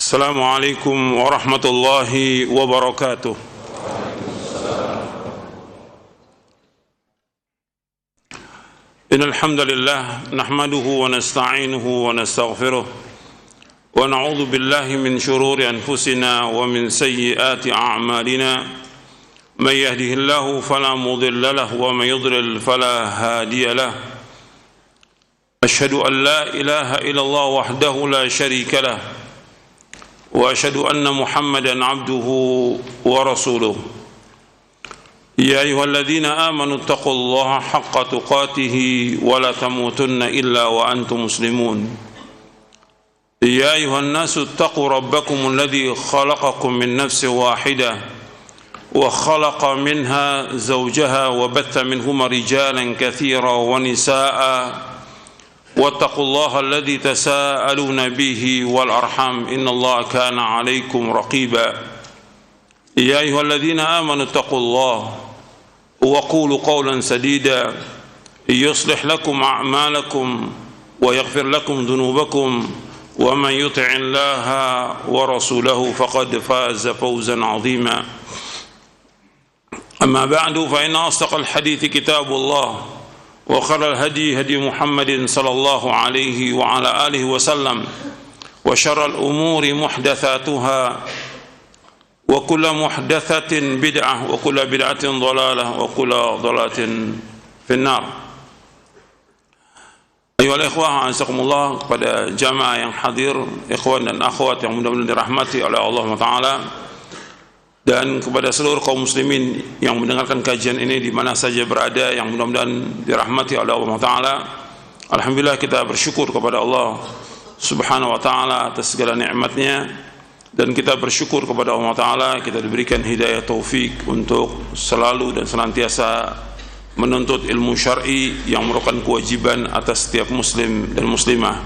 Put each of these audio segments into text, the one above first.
Assalamualaikum warahmatullahi wabarakatuh. Innal hamdalillah nahmaduhu wa nasta'inuhu wa nastaghfiruh wa na'udzu billahi min shururi anfusina wa min sayyiati a'malina. May yahdihillahu fala mudilla lahu wa may yudlil fala hadiya lahu. Asyhadu an la ilaha illallah wahdahu la syarika lahu وأشهد أن محمدا عبده ورسوله يا أيها الذين آمنوا اتقوا الله حق تقاته ولا تموتن إلا وأنتم مسلمون يا أيها الناس اتقوا ربكم الذي خلقكم من نفس واحدة وخلق منها زوجها وبث منهما رجالا كثيرا ونساء واتقوا الله الذي تساءلون به والأرحام إن الله كان عليكم رقيبا يا أيها الذين آمنوا اتقوا الله وقولوا قولا سديدا يصلح لكم أعمالكم ويغفر لكم ذنوبكم ومن يطع الله ورسوله فقد فاز فوزا عظيما أما بعد فإن أصدق الحديث كتاب الله وخير الهدي هدي محمد صلى الله عليه وعلى آله وسلم وشر الأمور محدثاتها وكل محدثة بدعة وكل بدعة ضلالة وكل ضلالة في النار. Ayuhal ikhwah, azakumullah, kepada jamaah yang hadir, ikhwan dan akhwat yang mudah-mudahan dirahmati oleh Allah Ta'ala, dan kepada seluruh kaum muslimin yang mendengarkan kajian ini di mana saja berada, yang mudah-mudahan dirahmati oleh Allah Ta'ala. Alhamdulillah, kita bersyukur kepada Allah Subhanahu wa Ta'ala atas segala nikmatnya, dan kita bersyukur kepada Allah Ta'ala kita diberikan hidayah taufik untuk selalu dan senantiasa menuntut ilmu syar'i yang merupakan kewajiban atas setiap muslim dan muslimah.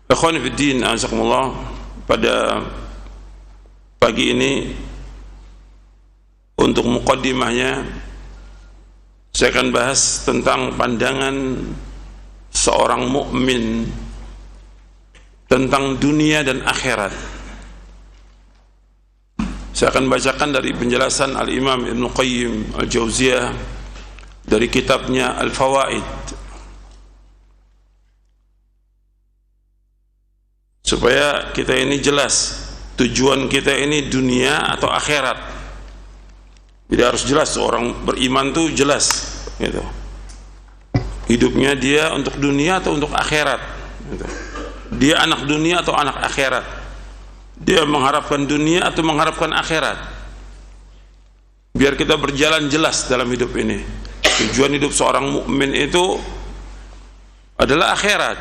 Ikhwani fid din, azakumullah, pada pagi ini untuk muqaddimahnya saya akan bahas tentang pandangan seorang mukmin tentang dunia dan akhirat. Saya akan bacakan dari penjelasan Al-Imam Ibn Qayyim Al-Jauziyah dari kitabnya Al-Fawaid, supaya kita ini jelas tujuan kita ini dunia atau akhirat. Jadi harus jelas, seorang beriman tuh jelas gitu. Hidupnya dia untuk dunia atau untuk akhirat gitu. Dia anak dunia atau anak akhirat. Dia mengharapkan dunia atau mengharapkan akhirat. Biar kita berjalan jelas dalam hidup ini. Tujuan hidup seorang mukmin itu adalah akhirat.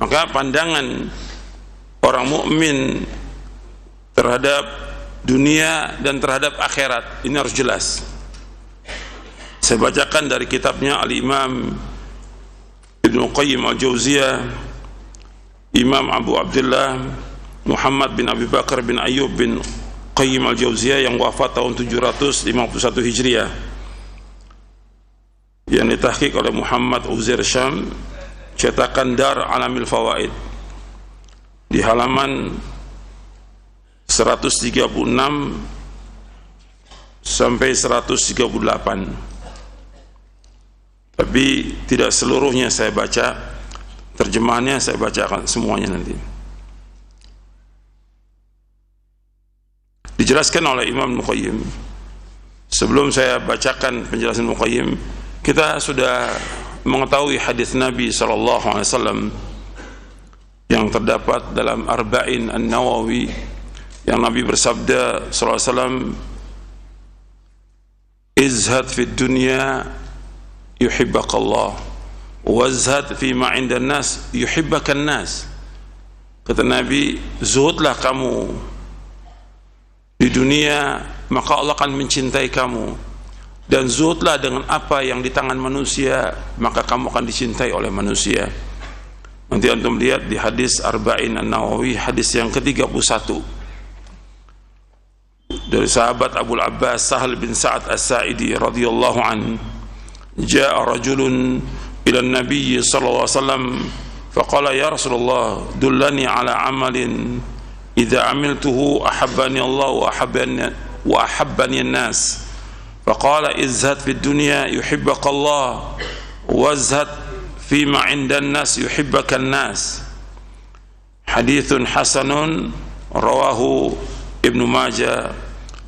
Maka pandangan orang mukmin terhadap dunia dan terhadap akhirat ini harus jelas. Saya bacakan dari kitabnya Al-Imam Ibn Qayyim Al-Jauziyah, Imam Abu Abdullah Muhammad bin Abi Bakar bin Ayyub bin Qayyim Al-Jauziyah yang wafat tahun 751 Hijriah, yang ditahqiq oleh Muhammad Uzair Syam, cetakan Dar Alamil Fawaid, di halaman 136 sampai 138. Tapi tidak seluruhnya saya baca, terjemahannya saya bacakan semuanya nanti. Dijelaskan oleh Imam Ibn Qayyim. Sebelum saya bacakan penjelasan Ibn Qayyim, kita sudah mengetahui hadis Nabi SAW yang terdapat dalam Arba'in An-Nawawi, yang Nabi bersabda sallallahu alaihi wasallam, izhad fid dunya yuhibbakallah wazhad fi ma 'indan nas yuhibbakan nas. Kata Nabi, zuhudlah kamu di dunia maka Allah akan mencintai kamu, dan zuhudlah dengan apa yang di tangan manusia maka kamu akan dicintai oleh manusia. Nanti antum lihat di hadis Arba'in An-Nawawi, hadis yang ke-31, dari sahabat Abu Abbas Sahal bin Sa'ad As-Sa'idi radhiyallahu an, jaa rajulun ila an-nabiy sallallahu alaihi wasallam faqala ya Rasulullah dullani ala amalin idza amiltuhu ahabbani Allah wa ahabbani an-nas. Faqala izhad fid dunya yuhibbaka Allah wazhad fima 'inda an-nas yuhibbaka an-nas. Haditsun hasanun rawahu Ibnu Majah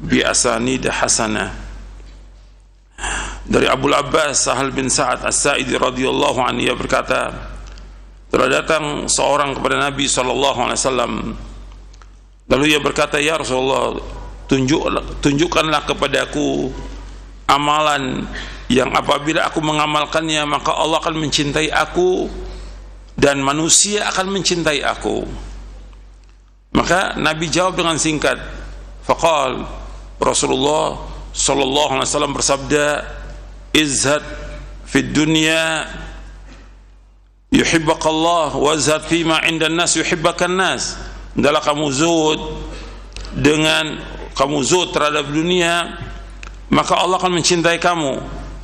bi asanid hasanah. Dari Abu Abbas Sahal bin Sa'ad As-Sa'idi radhiyallahu anhu, ia berkata, telah datang seorang kepada Nabi SAW, lalu ia berkata, ya Rasulullah, tunjukkanlah kepadaku amalan yang apabila aku mengamalkannya maka Allah akan mencintai aku dan manusia akan mencintai aku. Maka Nabi jawab dengan singkat, faqal, Rasulullah SAW bersabda, izhad fid dunya yuhibbakallah wazhad fima 'indan nas yuhibbakan nas. Hendaklah kamu zuhud terhadap dunia, maka Allah akan mencintai kamu,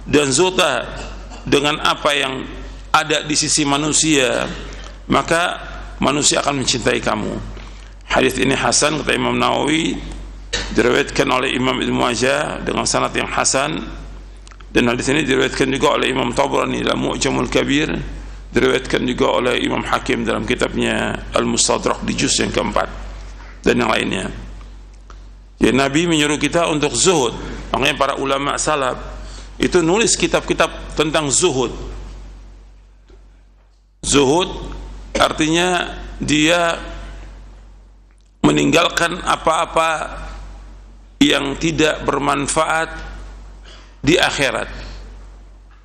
dan zuhudlah dengan apa yang ada di sisi manusia, maka manusia akan mencintai kamu. Hadis ini hasan kata Imam Nawawi, diriwayatkan oleh Imam Ibnu Majah dengan sanad yang hasan, dan hadis ini diriwayatkan juga oleh Imam Tabrani dalam Mu'jamul Kabir, diriwayatkan juga oleh Imam Hakim dalam kitabnya Al-Mustadrak di juz yang keempat, dan yang lainnya. Ya, Nabi menyuruh kita untuk zuhud. Makanya para ulama salaf itu nulis kitab-kitab tentang zuhud. Zuhud artinya dia meninggalkan apa-apa yang tidak bermanfaat di akhirat.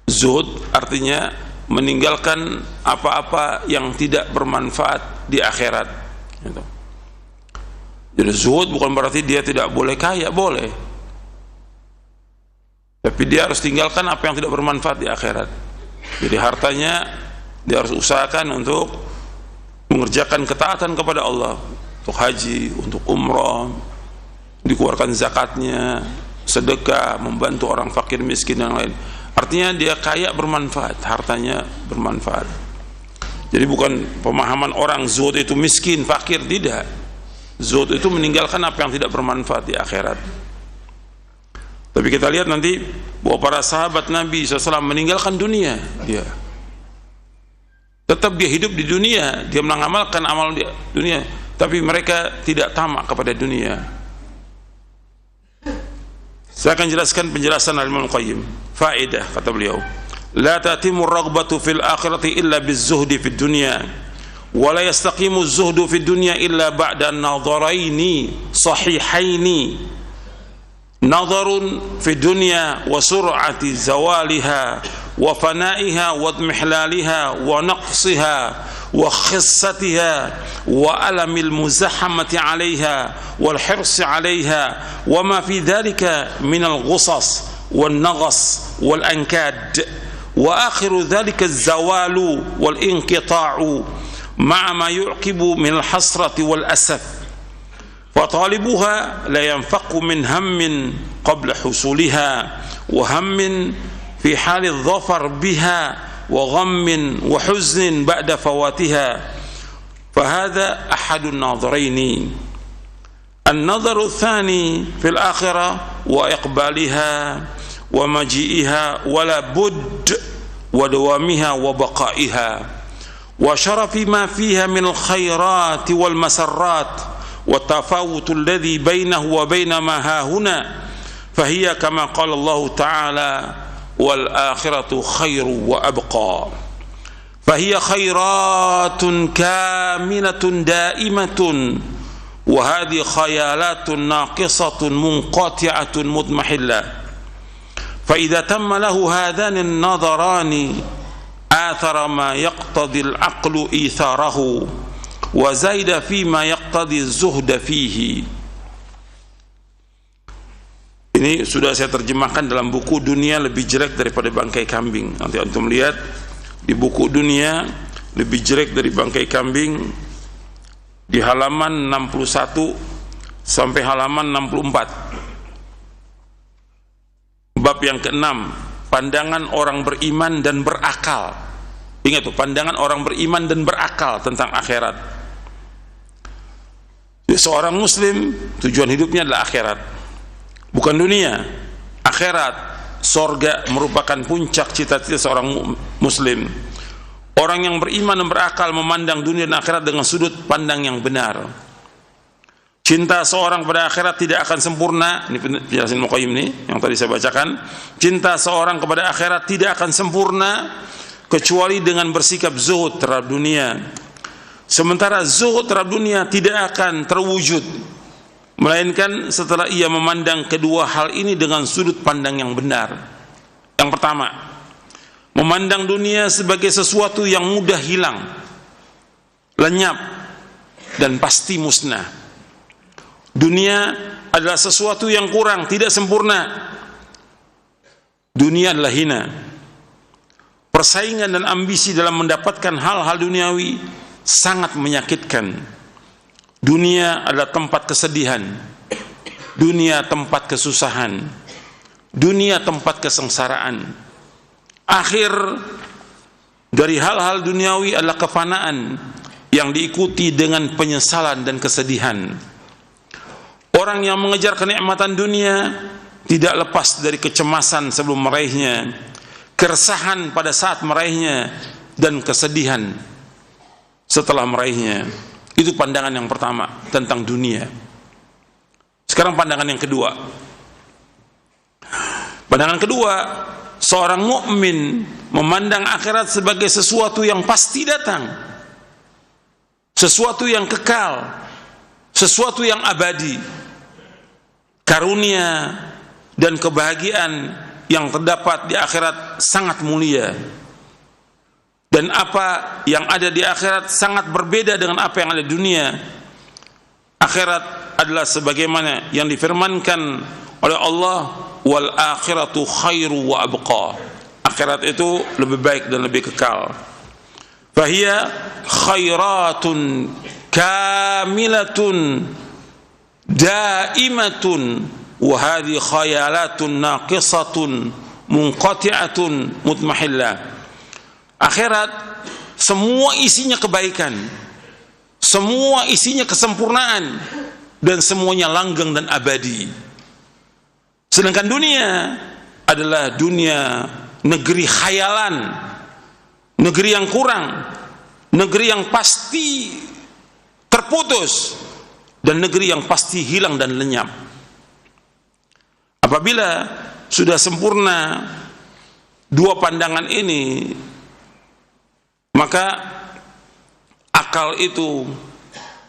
Zuhud artinya meninggalkan apa-apa yang tidak bermanfaat di akhirat. Jadi zuhud bukan berarti dia tidak boleh kaya, boleh, tapi dia harus tinggalkan apa yang tidak bermanfaat di akhirat. Jadi hartanya dia harus usahakan untuk mengerjakan ketaatan kepada Allah, untuk haji, untuk umrah, dikeluarkan zakatnya, sedekah, membantu orang fakir miskin dan lain. Artinya dia kaya bermanfaat, hartanya bermanfaat. Jadi bukan pemahaman orang zuhud itu miskin, fakir, tidak. Zuhud itu meninggalkan apa yang tidak bermanfaat di akhirat. Tapi kita lihat nanti bahwa para sahabat Nabi SAW meninggalkan dunia. Dia tetap dia hidup di dunia, dia mengamalkan amal di dunia, tapi mereka tidak tamak kepada dunia. Saya akan jelaskan penjelasan Al-Imam Al-Qayyim. Faedah, kata beliau, la tatimu raghbatu fil akhirati illa biz-zuhdi fid dunya, wa la yastaqimu az-zuhdu fid dunya illa ba'da an-nadharaini sahihaini, nadharun fid dunya wa sur'ati zawaliha wa fana'iha wa idmihlaliha wa naqsiha wa khissatiha wa alamil muzahamati 'alayha wal hirsi 'alayha wa ma fi dhalika min al-ghusas wal naghas wal ankad wa akhiru dhalika az-zawalu wal inqita'u ma'a ma yu'qibu min al-hasrati wal asaf fa talibuha la yanfaqu min hammin qabla husuliha wa hammin fi hali adh-dhafar biha وغم وحزن بعد فواتها فهذا أحد الناظرين. النظر الثاني في الآخرة وإقبالها ومجيئها ولا بد ودوامها وبقائها وشرف ما فيها من الخيرات والمسرات والتفاوت الذي بينه وبين ما هاهنا، فهي كما قال الله تعالى wal akhiratu khairu wa abqa, fahiya khairatun kaminatun daimatun wa hadhi khayalatun naqisatun munqati'atun mudmahillah. Fa idza tamma lahu hadhan an-nadharani athara ma yaqtadi al-aqlu itharahu wa zaida fi ma yaqtadi az-zuhda fihi. Ini sudah saya terjemahkan dalam buku Dunia Lebih Jelek Daripada Bangkai Kambing. Nanti antum lihat di buku Dunia Lebih Jelek Dari Bangkai Kambing di halaman 61 sampai halaman 64. Bab yang ke-6, pandangan orang beriman dan berakal. Ingat tuh, pandangan orang beriman dan berakal tentang akhirat. Seorang muslim tujuan hidupnya adalah akhirat, bukan dunia. Akhirat, sorga merupakan puncak cita-cita seorang muslim. Orang yang beriman dan berakal memandang dunia dan akhirat dengan sudut pandang yang benar. Cinta seorang pada akhirat tidak akan sempurna. Ini penjelasan Muqayyim nih yang tadi saya bacakan. Cinta seorang kepada akhirat tidak akan sempurna kecuali dengan bersikap zuhud terhadap dunia. Sementara zuhud terhadap dunia tidak akan terwujud melainkan setelah ia memandang kedua hal ini dengan sudut pandang yang benar. Yang pertama, memandang dunia sebagai sesuatu yang mudah hilang, lenyap, dan pasti musnah. Dunia adalah sesuatu yang kurang, tidak sempurna. Dunia adalah hina. Persaingan dan ambisi dalam mendapatkan hal-hal duniawi sangat menyakitkan. Dunia adalah tempat kesedihan, dunia tempat kesusahan, dunia tempat kesengsaraan. Akhir dari hal-hal duniawi adalah kefanaan yang diikuti dengan penyesalan dan kesedihan. Orang yang mengejar kenikmatan dunia tidak lepas dari kecemasan sebelum meraihnya, keresahan pada saat meraihnya, dan kesedihan setelah meraihnya. Itu pandangan yang pertama tentang dunia. Sekarang pandangan yang kedua. Pandangan kedua, seorang mukmin memandang akhirat sebagai sesuatu yang pasti datang, sesuatu yang kekal, sesuatu yang abadi. Karunia dan kebahagiaan yang terdapat di akhirat sangat mulia, dan apa yang ada di akhirat sangat berbeda dengan apa yang ada di dunia. Akhirat adalah sebagaimana yang difirmankan oleh Allah, wal akhiratu khairu wa abqa. Akhirat itu lebih baik dan lebih kekal. Fahiya khairatun kamilatun daimatun wa hadhi khayalatun naqisatun munqati'atun mutmahillah. Akhirat semua isinya kebaikan, semua isinya kesempurnaan, dan semuanya langgeng dan abadi. Sedangkan dunia adalah dunia negeri khayalan, negeri yang kurang, negeri yang pasti terputus, dan negeri yang pasti hilang dan lenyap. Apabila sudah sempurna dua pandangan ini, maka akal itu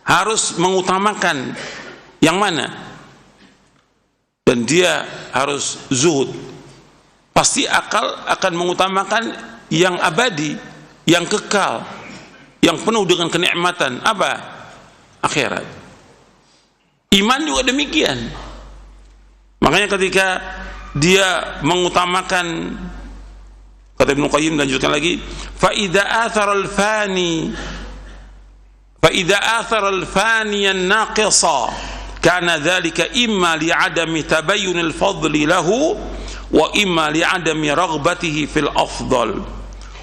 harus mengutamakan yang mana, dan dia harus zuhud. Pasti akal akan mengutamakan yang abadi, yang kekal, yang penuh dengan kenikmatan. Apa? Akhirat. Iman juga demikian. Makanya ketika dia mengutamakan, kata Ibnu Qayyim, lanjutkan lagi, fa idza athara al-fani an-naqisa kana dzalika imma li'adami tabayyun al-fadli lahu wa imma li'adami raghbatihi fil afdal,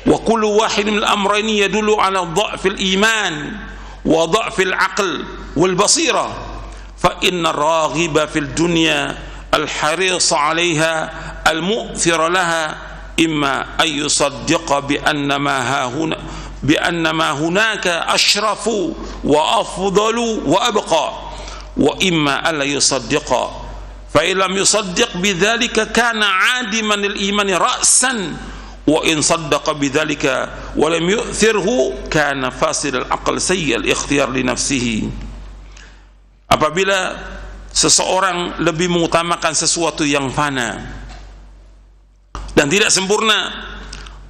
wa kullu wahid min al-amrayni yadullu ala dha'f al-iman wa dha'f al-aql wal basira. Fa inna raghiba fil dunya al-haris 'alayha al-mu'thir laha imma ay yusaddiqa bi anna ma hunaka ashrafu wa afdalu wa abqa, wa imma alla yusaddiqa. Fa in lam yusaddiq bidzalika kana 'adiman al-iman ra'san, wa in saddaqa bidzalika wa lam yu'thirhu kana fasid al-aql sayyi al-ikhtiyar li nafsihi. Apabila seseorang lebih mengutamakan sesuatu yang fana dan tidak sempurna,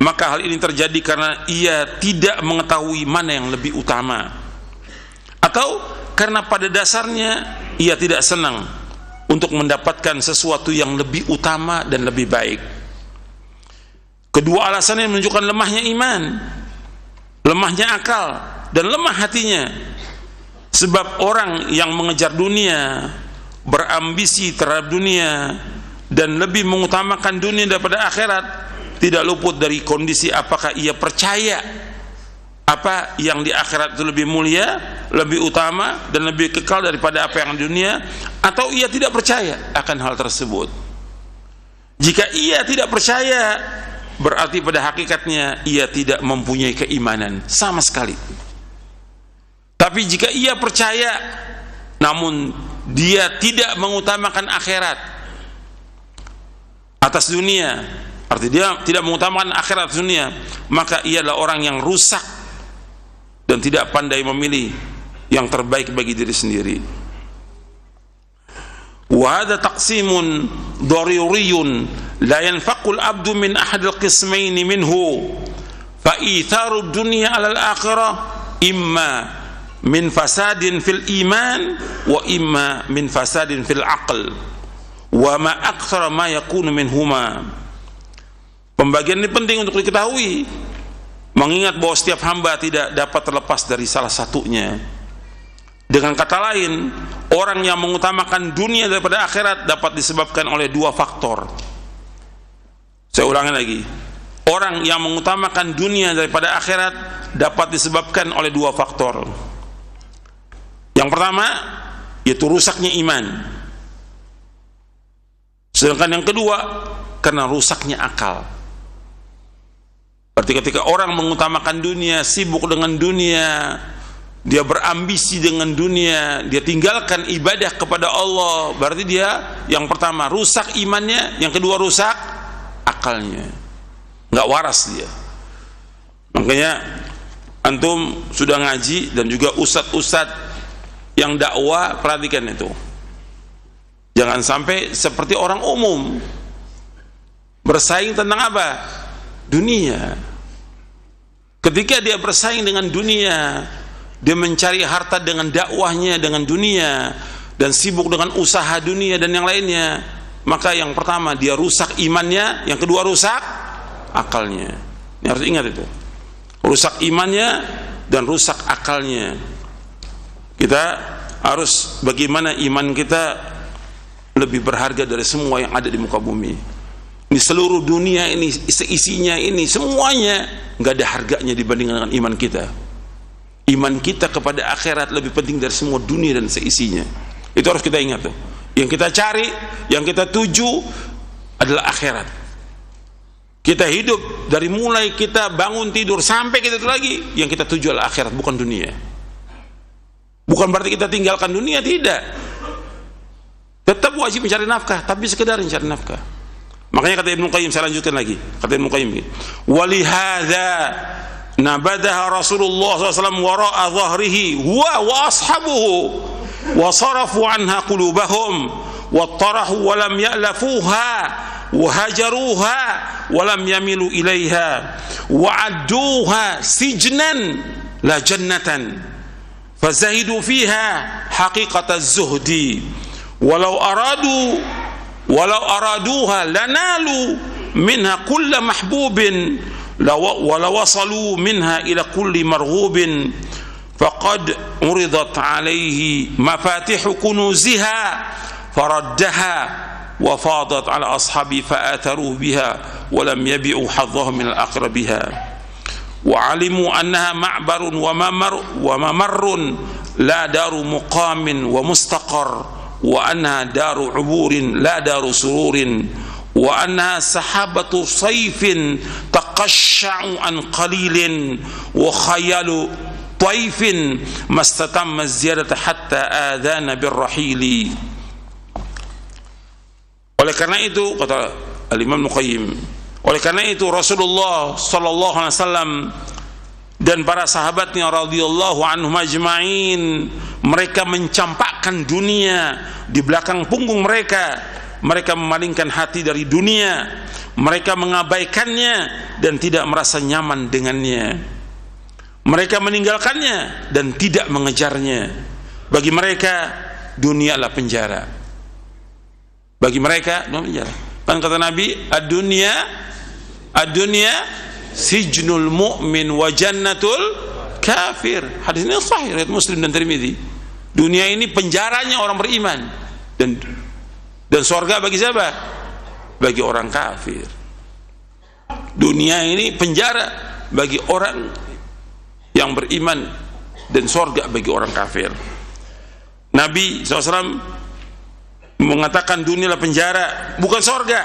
maka hal ini terjadi karena ia tidak mengetahui mana yang lebih utama, atau karena pada dasarnya ia tidak senang untuk mendapatkan sesuatu yang lebih utama dan lebih baik. Kedua alasan yang menunjukkan lemahnya iman, lemahnya akal, dan lemah hatinya. Sebab orang yang mengejar dunia, berambisi terhadap dunia, dan lebih mengutamakan dunia daripada akhirat, tidak luput dari kondisi apakah ia percaya apa yang di akhirat itu lebih mulia, lebih utama dan lebih kekal daripada apa yang di dunia, atau ia tidak percaya akan hal tersebut. Jika ia tidak percaya, berarti pada hakikatnya ia tidak mempunyai keimanan sama sekali. Tapi jika ia percaya namun dia tidak mengutamakan akhirat atas dunia, arti dia tidak mengutamakan akhirat atas dunia, maka ia adalah orang yang rusak dan tidak pandai memilih yang terbaik bagi diri sendiri. Wa hadha taqsimun daruriyun la yanfaqu al-'abdu min ahad al-qismayn minhu, fa itharu ad-dunya 'ala al-akhirah imma min fasadin fil iman wa imma min fasadin fil aql wa ma aktsara ma yakunu minhuma. Pembagian ini penting untuk diketahui, mengingat bahwa setiap hamba tidak dapat terlepas dari salah satunya. Dengan kata lain, orang yang mengutamakan dunia daripada akhirat dapat disebabkan oleh dua faktor. Saya ulangi lagi, orang yang mengutamakan dunia daripada akhirat dapat disebabkan oleh dua faktor. Yang pertama yaitu rusaknya iman, sedangkan yang kedua karena rusaknya akal. Berarti ketika orang mengutamakan dunia, sibuk dengan dunia, dia berambisi dengan dunia, dia tinggalkan ibadah kepada Allah, berarti dia yang pertama rusak imannya, yang kedua rusak akalnya, nggak waras dia. Makanya antum sudah ngaji dan juga ustadz-ustadz yang dakwah, perhatikan itu, jangan sampai seperti orang umum bersaing tentang apa? Dunia. Ketika dia bersaing dengan dunia, dia mencari harta dengan dakwahnya dengan dunia dan sibuk dengan usaha dunia dan yang lainnya, maka yang pertama dia rusak imannya, yang kedua rusak akalnya. Ini harus ingat itu, rusak imannya dan rusak akalnya. Kita harus bagaimana iman kita lebih berharga dari semua yang ada di muka bumi ini. Seluruh dunia ini, seisinya ini, semuanya nggak ada harganya dibandingkan dengan iman kita. Iman kita kepada akhirat lebih penting dari semua dunia dan seisinya. Itu harus kita ingat tuh. Yang kita cari, yang kita tuju adalah akhirat. Kita hidup dari mulai kita bangun tidur sampai kita itu lagi, yang kita tuju adalah akhirat, bukan dunia. Bukan berarti kita tinggalkan dunia, tidak. Tetap wajib mencari nafkah, tapi sekedar mencari nafkah. Makanya kata Ibnu Qayyim, saya lanjutkan lagi. Kata Ibnu Qayyim, walihada nabadaha Rasulullah SAW wara'a dhahrihi wa ashabuhu wa sarafu anha qulubahum wa tarahu wa lam ya'lafuha wa hajaruha wa lam yamilu ilaiha wa adduha sijnan la jannatan فزهدوا فيها حقيقة الزهد ولو أرادوها لنالوا منها كل محبوب ولوصلوا منها إلى كل مرغوب فقد عرضت عليه مفاتيح كنوزها فردها وفاضت على أصحابه فآثروا بها ولم يبيعوا حظهم من الآخرة بها وعلموا أنها معبر وممر لا دار مقام ومستقر وأنها دار عبور لا دار سرور وأنها سحابة صيف تقشع عن قليل وخيال طيف ما استتم الزيادة حتى آذان بالرحيل. Oleh karena itu kata Al-Imam Muqayyim, oleh karena itu Rasulullah sallallahu alaihi wasallam dan para sahabatnya radhiyallahu anhum ajma'in, mereka mencampakkan dunia di belakang punggung mereka. Mereka memalingkan hati dari dunia, mereka mengabaikannya dan tidak merasa nyaman dengannya. Mereka meninggalkannya dan tidak mengejarnya. Bagi mereka dunia adalah penjara. Bagi mereka dunia penjara. Kan kata Nabi, ad-dunya sijnul mu'min wa jannatul kafir. Hadis ini sahih riwayat Muslim dan Tirmidzi. Dunia ini penjaranya orang beriman dan surga bagi siapa? Bagi orang kafir. Dunia ini penjara bagi orang yang beriman dan surga bagi orang kafir. Nabi SAW mengatakan dunia adalah penjara, bukan surga,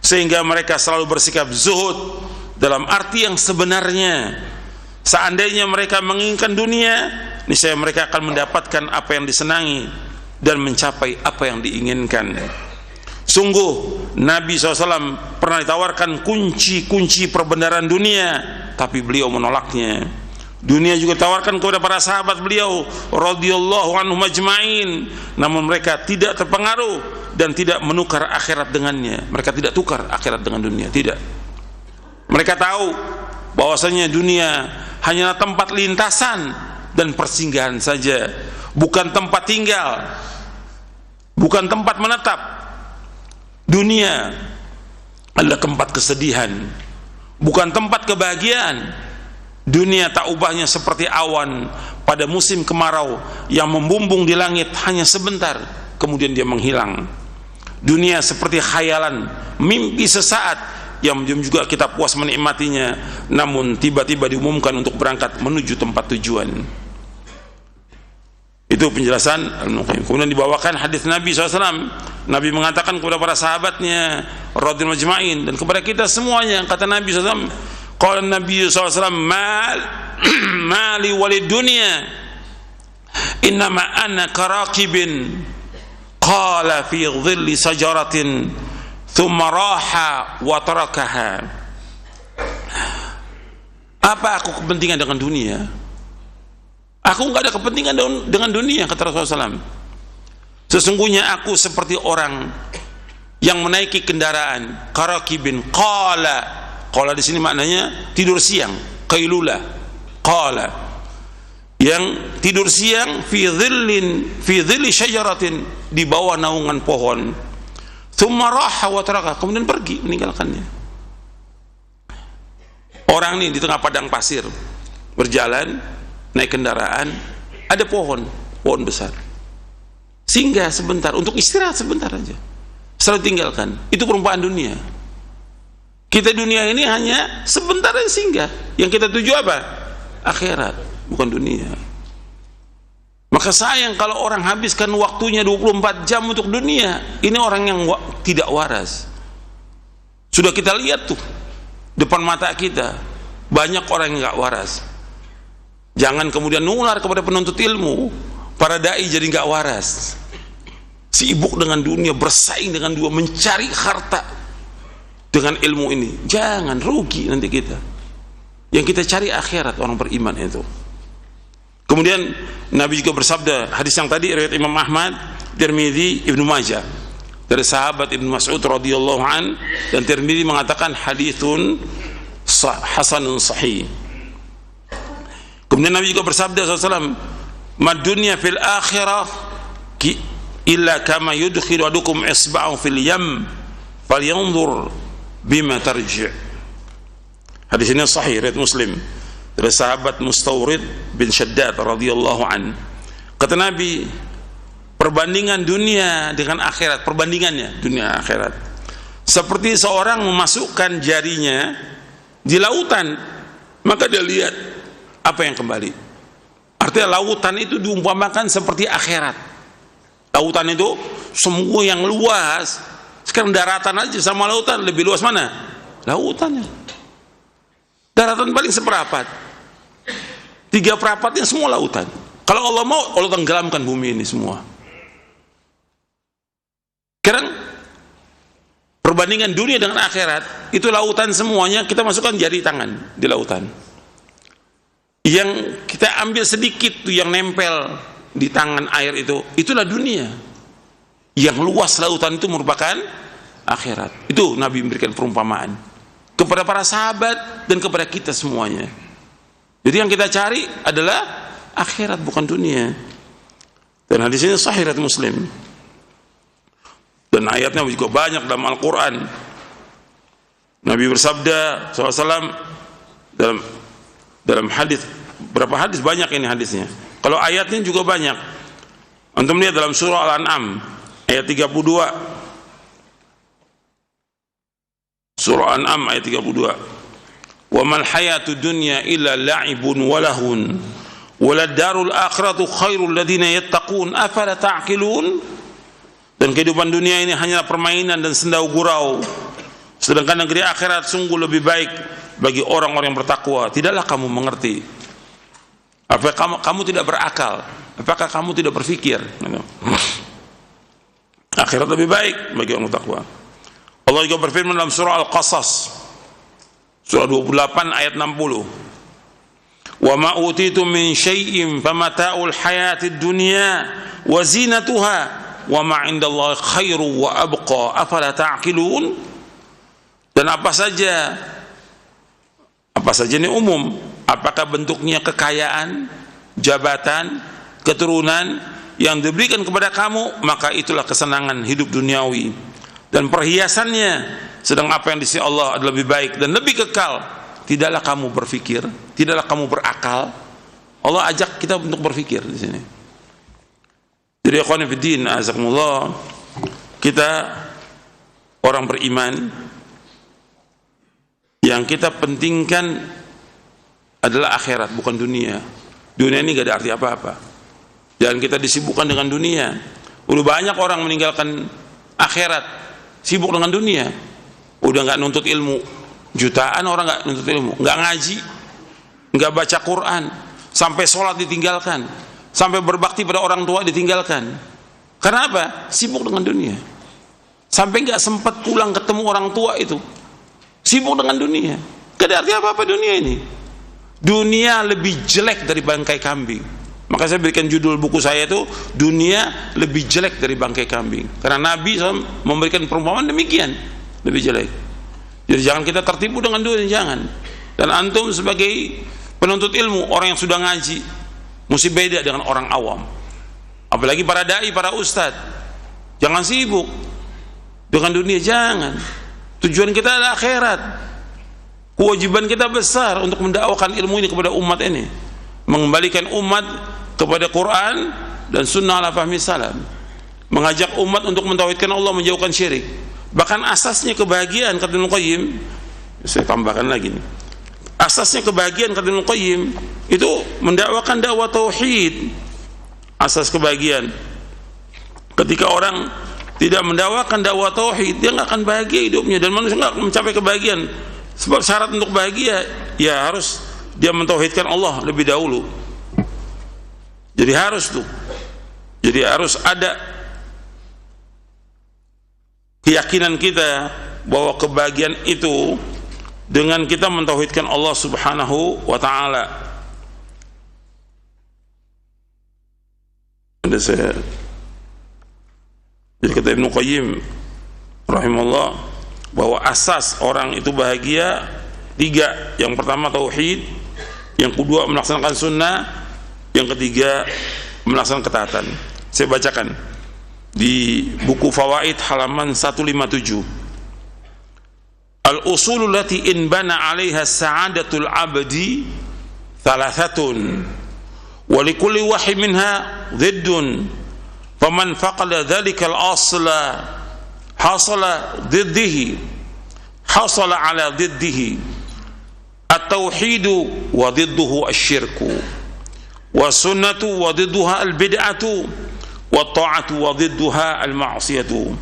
sehingga mereka selalu bersikap zuhud dalam arti yang sebenarnya. Seandainya mereka menginginkan dunia, niscaya mereka akan mendapatkan apa yang disenangi dan mencapai apa yang diinginkan. Sungguh Nabi SAW pernah ditawarkan kunci-kunci perbenaran dunia, tapi beliau menolaknya. Dunia juga tawarkan kepada para sahabat beliau radhiyallahu anhum ajma'in, namun mereka tidak terpengaruh dan tidak menukar akhirat dengannya. Mereka tidak tukar akhirat dengan dunia, tidak. Mereka tahu bahwasanya dunia hanyalah tempat lintasan dan persinggahan saja, bukan tempat tinggal, bukan tempat menetap. Dunia adalah tempat kesedihan, bukan tempat kebahagiaan. Dunia tak ubahnya seperti awan pada musim kemarau yang membumbung di langit hanya sebentar, kemudian dia menghilang. Dunia seperti khayalan, mimpi sesaat yang juga kita puas menikmatinya, namun tiba-tiba diumumkan untuk berangkat menuju tempat tujuan. Itu penjelasan Al-Muqayyim. Kemudian dibawakan hadis Nabi SAW. Nabi mengatakan kepada para sahabatnya radhiyallahu ajma'in dan kepada kita semuanya, kata Nabi SAW, qala Nabi SAW, mali walid dunya innama ana karakibin qala fi dhilli sajaratin thumma raha wa tarakaha. Apa aku kepentingan dengan dunia? Aku enggak ada kepentingan dengan dunia, kata Rasulullah SAW. Sesungguhnya aku seperti orang yang menaiki kendaraan, karakibin. Qala di sini maknanya tidur siang, qailula. Qala, yang tidur siang fi dhilli syajaratin, di bawah naungan pohon. Thumma raha wa taraka, kemudian pergi meninggalkannya. Orang ini di tengah padang pasir berjalan, naik kendaraan, ada pohon besar. Singgah sebentar untuk istirahat sebentar aja, selalu tinggalkan. Itu perumpamaan dunia. Kita dunia ini hanya sebentar aja singgah. Yang kita tuju apa? Akhirat, bukan dunia. Maka sayang kalau orang habiskan waktunya 24 jam untuk dunia. Ini orang yang tidak waras. Sudah kita lihat tuh depan mata kita, banyak orang yang gak waras. Jangan kemudian nular kepada penuntut ilmu, para dai jadi gak waras, sibuk dengan dunia, bersaing dengan dunia, mencari harta dengan ilmu ini. Jangan, rugi nanti kita. Yang kita cari akhirat, orang beriman itu. Kemudian Nabi juga bersabda, hadis yang tadi riwayat Imam Ahmad, Tirmidzi, Ibnu Majah, dari sahabat Ibnu Mas'ud radhiyallahu an, dan Tirmidzi mengatakan haditsun hasanun sahih. Kemudian Nabi juga bersabda SAW, mad dunya fil akhirah illa kama yudkhilu adukum isba'u fil yam falyanzur bima tarji'. Hadis ini sahih, riwayat Muslim, dari sahabat Mustawrid bin Shaddad radhiyallahu an. Kata Nabi, perbandingan dunia dengan akhirat, perbandingannya dunia akhirat, seperti seorang memasukkan jarinya di lautan, maka dia lihat apa yang kembali. Artinya lautan itu diumpamakan seperti akhirat. Lautan itu semua yang luas. Sekarang daratan aja sama lautan, lebih luas mana? Lautannya. Daratan paling seperempat, 3/4-nya semua lautan. Kalau Allah mau, Allah tenggelamkan bumi ini semua. Sekarang perbandingan dunia dengan akhirat, itu lautan semuanya, kita masukkan jari tangan di lautan. Yang kita ambil sedikit tuh yang nempel di tangan air itu, itulah dunia. Yang luas lautan itu merupakan akhirat. Itu Nabi memberikan perumpamaan kepada para sahabat dan kepada kita semuanya. Jadi yang kita cari adalah akhirat, bukan dunia. Dan hadis ini sahih riwayat Muslim. Dan ayatnya juga banyak dalam Al-Quran. Nabi bersabda SAW dalam hadis, berapa hadis, banyak ini hadisnya. Kalau ayatnya juga banyak. Antum lihat dalam surah Al-An'am ayat 32. Surah Al-An'am ayat 32. Wa mal hayatud dunya illa la'ibun wa lahun Walad darul akhiratu khairul ladzina yattaqun afala ta'qilun. Dan kehidupan dunia ini hanyalah permainan dan sendau gurau, sedangkan negeri akhirat sungguh lebih baik bagi orang-orang yang bertakwa. Tidaklah kamu mengerti? Apakah kamu tidak berakal? Apakah kamu tidak berpikir? Akhirat lebih baik bagi orang bertakwa. Allah juga berfirman dalam surah Al-Qasas, surah 28 ayat 60. Wa ma utitum min syai'in famata'ul hayatid dunya wa zinatuha wa ma 'indallahi khairu wa abqa afala ta'qilun. Dan apa saja ini umum, apakah bentuknya kekayaan, jabatan, keturunan yang diberikan kepada kamu, maka itulah kesenangan hidup duniawi dan perhiasannya, sedang apa yang di sisi Allah adalah lebih baik dan lebih kekal. Tidaklah kamu berpikir, tidaklah kamu berakal. Allah ajak kita untuk berpikir di sini. Jadi ikhwan fillah, azakumullah, kita orang beriman, yang kita pentingkan adalah akhirat, bukan dunia. Dunia ini gak ada arti apa-apa. Jangan kita disibukkan dengan dunia. Udah banyak orang meninggalkan akhirat, sibuk dengan dunia. Udah gak nuntut ilmu. Jutaan orang gak nuntut ilmu, gak ngaji, gak baca Quran, sampai sholat ditinggalkan, sampai berbakti pada orang tua ditinggalkan. Karena apa? Sibuk dengan dunia. Sampai gak sempat pulang ketemu orang tua itu. Sibuk dengan dunia. Gak ada arti apa-apa dunia ini. Dunia lebih jelek dari bangkai kambing. Maka saya berikan judul buku saya itu, dunia lebih jelek dari bangkai kambing. Karena Nabi SAW memberikan perumpamaan demikian, lebih jelek. Jadi jangan kita tertipu dengan dunia, jangan. Dan antum sebagai penuntut ilmu, orang yang sudah ngaji, mesti beda dengan orang awam. Apalagi para dai, para ustadz. Jangan sibuk dengan dunia, jangan. Tujuan kita adalah akhirat. Kewajiban kita besar untuk mendakwakan ilmu ini kepada umat ini, mengembalikan umat kepada Quran dan sunnah ala fahmi salam, mengajak umat untuk mentauhidkan Allah, menjauhkan syirik. Bahkan asasnya kebahagiaan, kata Ibnu Qayyim, saya tambahkan lagi nih, asasnya kebahagiaan, kata Ibnu Qayyim, itu mendakwakan dakwah tauhid. Asas kebahagiaan, ketika orang tidak mendakwakan dakwah tauhid, dia nggak akan bahagia hidupnya, dan manusia nggak mencapai kebahagiaan. Sebab syarat untuk bahagia, ya harus dia mentauhidkan Allah lebih dahulu. Jadi harus tuh, jadi harus ada keyakinan kita bahwa kebahagiaan itu dengan kita mentauhidkan Allah Subhanahu wa taala. Ada saya, jadi kata Ibnu Qayyim rahimahullah, bahwa asas orang itu bahagia tiga. Yang pertama tauhid, yang kedua melaksanakan sunnah, yang ketiga melaksanakan ketaatan. Saya bacakan di buku Fawaid halaman 157. Al-usulul lati in bana 'alaiha sa'adatul 'abdi thalathatun wa likulli wahid minha dhiddun faman faqada dhalikal asla hasala dhiddihi hasala ala dhiddihi at-tauhidu wa dhidduhu asy-syirku wa sunnatu wa dhidduha al-bid'atu wa ta'atu wa dhidduha al-ma'siyatu.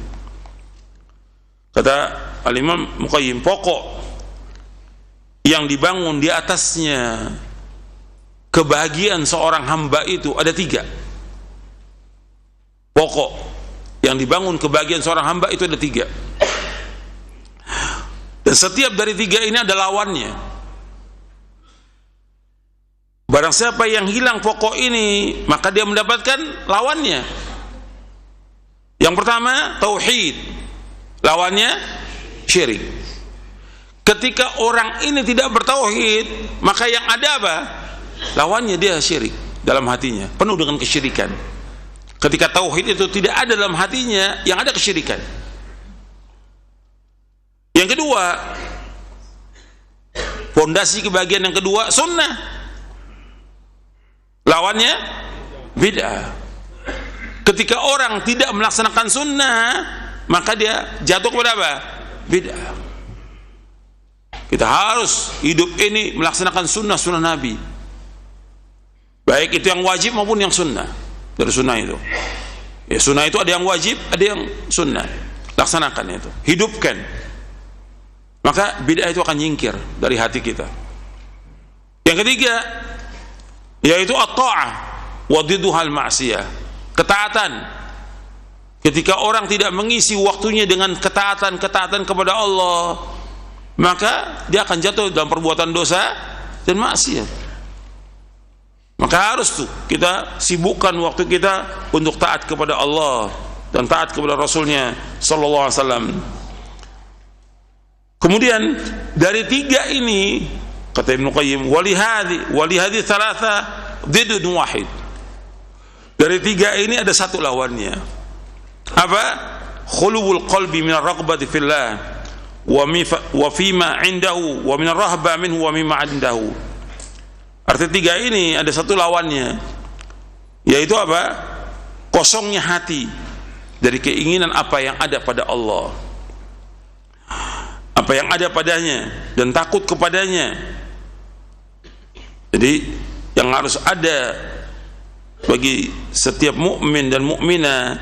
Kata Al-Imam Muqayyim, pokok yang dibangun di atasnya kebahagiaan seorang hamba itu ada tiga. Pokok yang dibangun kebahagiaan seorang hamba itu ada tiga, dan setiap dari tiga ini ada lawannya. Barang siapa yang hilang pokok ini, maka dia mendapatkan lawannya. Yang pertama tauhid, lawannya syirik. Ketika orang ini tidak bertauhid, maka yang ada apa? Lawannya dia syirik dalam hatinya, penuh dengan kesyirikan. Ketika tauhid itu tidak ada dalam hatinya, yang ada kesyirikan. Yang kedua, fondasi kebahagiaan yang kedua sunnah, lawannya bid'ah. Ketika orang tidak melaksanakan sunnah, maka dia jatuh kepada apa? Bid'ah. Kita harus hidup ini melaksanakan sunnah Nabi. baik itu yang wajib maupun yang sunnah. Dari sunnah itu, ya sunnah itu ada yang wajib, ada yang sunnah. Laksanakan itu, hidupkan, maka bid'ah itu akan nyingkir dari hati kita. Yang ketiga yaitu at-ta'ah wa didduhal ma'siyah, ketaatan. Ketika orang tidak mengisi waktunya dengan ketaatan kepada Allah, maka dia akan jatuh dalam perbuatan dosa dan maksiat. Maka harus tuh kita sibukkan waktu kita untuk taat kepada Allah dan taat kepada Rasulnya sallallahu alaihi wasallam. Kemudian dari tiga ini kata Ibnu Qayyim, walihadi thalatha diddun wahid. Dari tiga ini ada satu lawannya. Apa? Khuluwul qalbi min ar-raghbati fillah wa fima 'indahu wa min ar-rahba minhu wa mimma 'indahu. Arti tiga ini ada satu lawannya, yaitu apa? Kosongnya hati dari keinginan apa yang ada pada Allah, apa yang ada padanya, dan takut kepadanya. Jadi yang harus ada bagi setiap mukmin dan mukminah,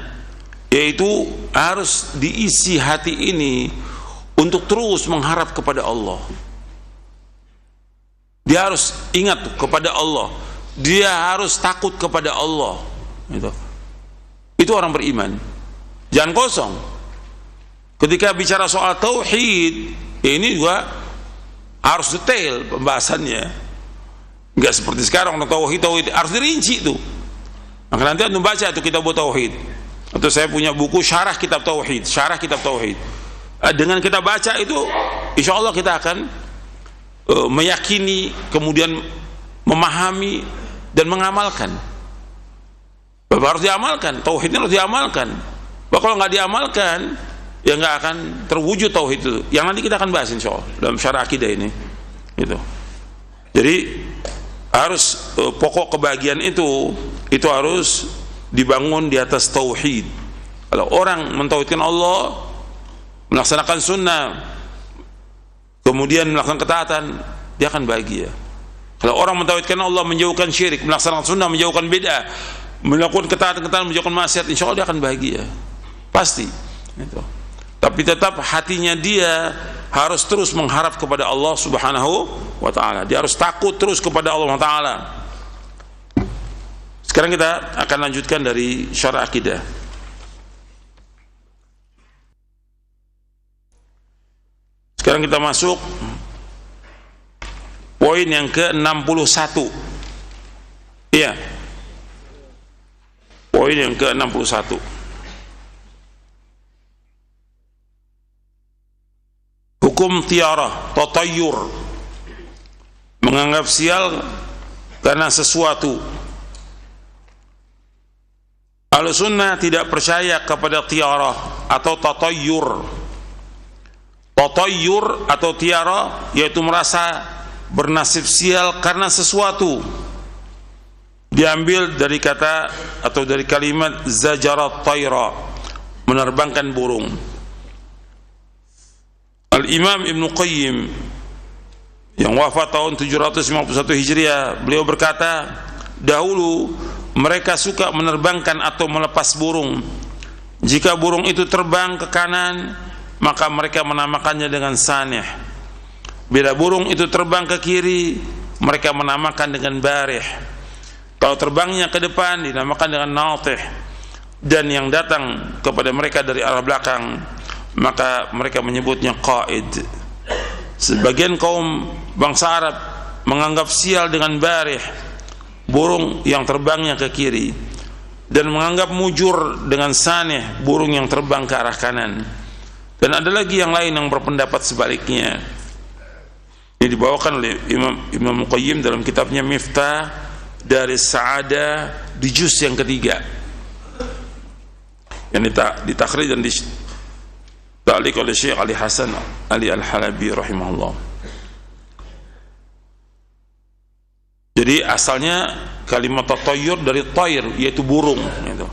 yaitu harus diisi hati ini untuk terus mengharap kepada Allah. Dia harus ingat kepada Allah, dia harus takut kepada Allah. Itu orang beriman. Jangan kosong. Ketika bicara soal tauhid, ini juga harus detail pembahasannya. Enggak seperti sekarang tauhid harus dirinci itu. Maka nanti anda baca itu kitab tauhid. Atau saya punya buku syarah kitab tauhid. Dengan kita baca itu, insya Allah kita akan meyakini, kemudian memahami dan mengamalkan. Harus diamalkan, tauhidnya harus diamalkan. Kalau nggak diamalkan, ya nggak akan terwujud tauhid itu. Yang nanti kita akan bahas insya Allah dalam syarah akidah ini. Gitu. Jadi harus pokok kebahagiaan itu harus dibangun di atas tauhid. Kalau orang mentauhidkan Allah, melaksanakan sunnah, kemudian melakukan ketaatan, dia akan bahagia. Kalau orang mentauhidkan Allah, menjauhkan syirik, melaksanakan sunnah, menjauhkan bid'ah, melakukan ketaatan, menjauhkan maksiat, insya Allah dia akan bahagia, pasti. Gitu. Tapi tetap hatinya dia harus terus mengharap kepada Allah Subhanahu wa Ta'ala. Dia harus takut terus kepada Allah Ta'ala. Sekarang kita akan lanjutkan dari syarah akidah. Sekarang kita masuk poin yang ke-61. Iya. Poin yang ke-61. Hukum tiarah, tatayyur, menganggap sial karena sesuatu. Ahlussunnah tidak percaya kepada tiarah atau tatayyur. Tatayyur atau tiara yaitu merasa bernasib sial karena sesuatu. Diambil dari kata atau dari kalimat zajarat tayra, menerbangkan burung. Al-Imam Ibnu Qayyim yang wafat tahun 751 Hijriah, beliau berkata, dahulu mereka suka menerbangkan atau melepas burung. Jika burung itu terbang ke kanan, maka mereka menamakannya dengan sanih. Bila burung itu terbang ke kiri, mereka menamakan dengan barih. Kalau terbangnya ke depan, dinamakan dengan natih. Dan yang datang kepada mereka dari arah belakang, maka mereka menyebutnya qaid. Sebagian kaum bangsa Arab menganggap sial dengan barih, burung yang terbangnya ke kiri, dan menganggap mujur dengan sanih, burung yang terbang ke arah kanan. Dan ada lagi yang lain yang berpendapat sebaliknya. Ini dibawakan oleh Imam Qayyim dalam kitabnya Miftah dari Sa'adah di juz yang ketiga, yang ditakhrij dan ta'liq oleh Syekh Ali Hasan Ali Al-Halabi rahimahullah. Jadi asalnya kalimat tatayyur dari tayr, yaitu burung gitu.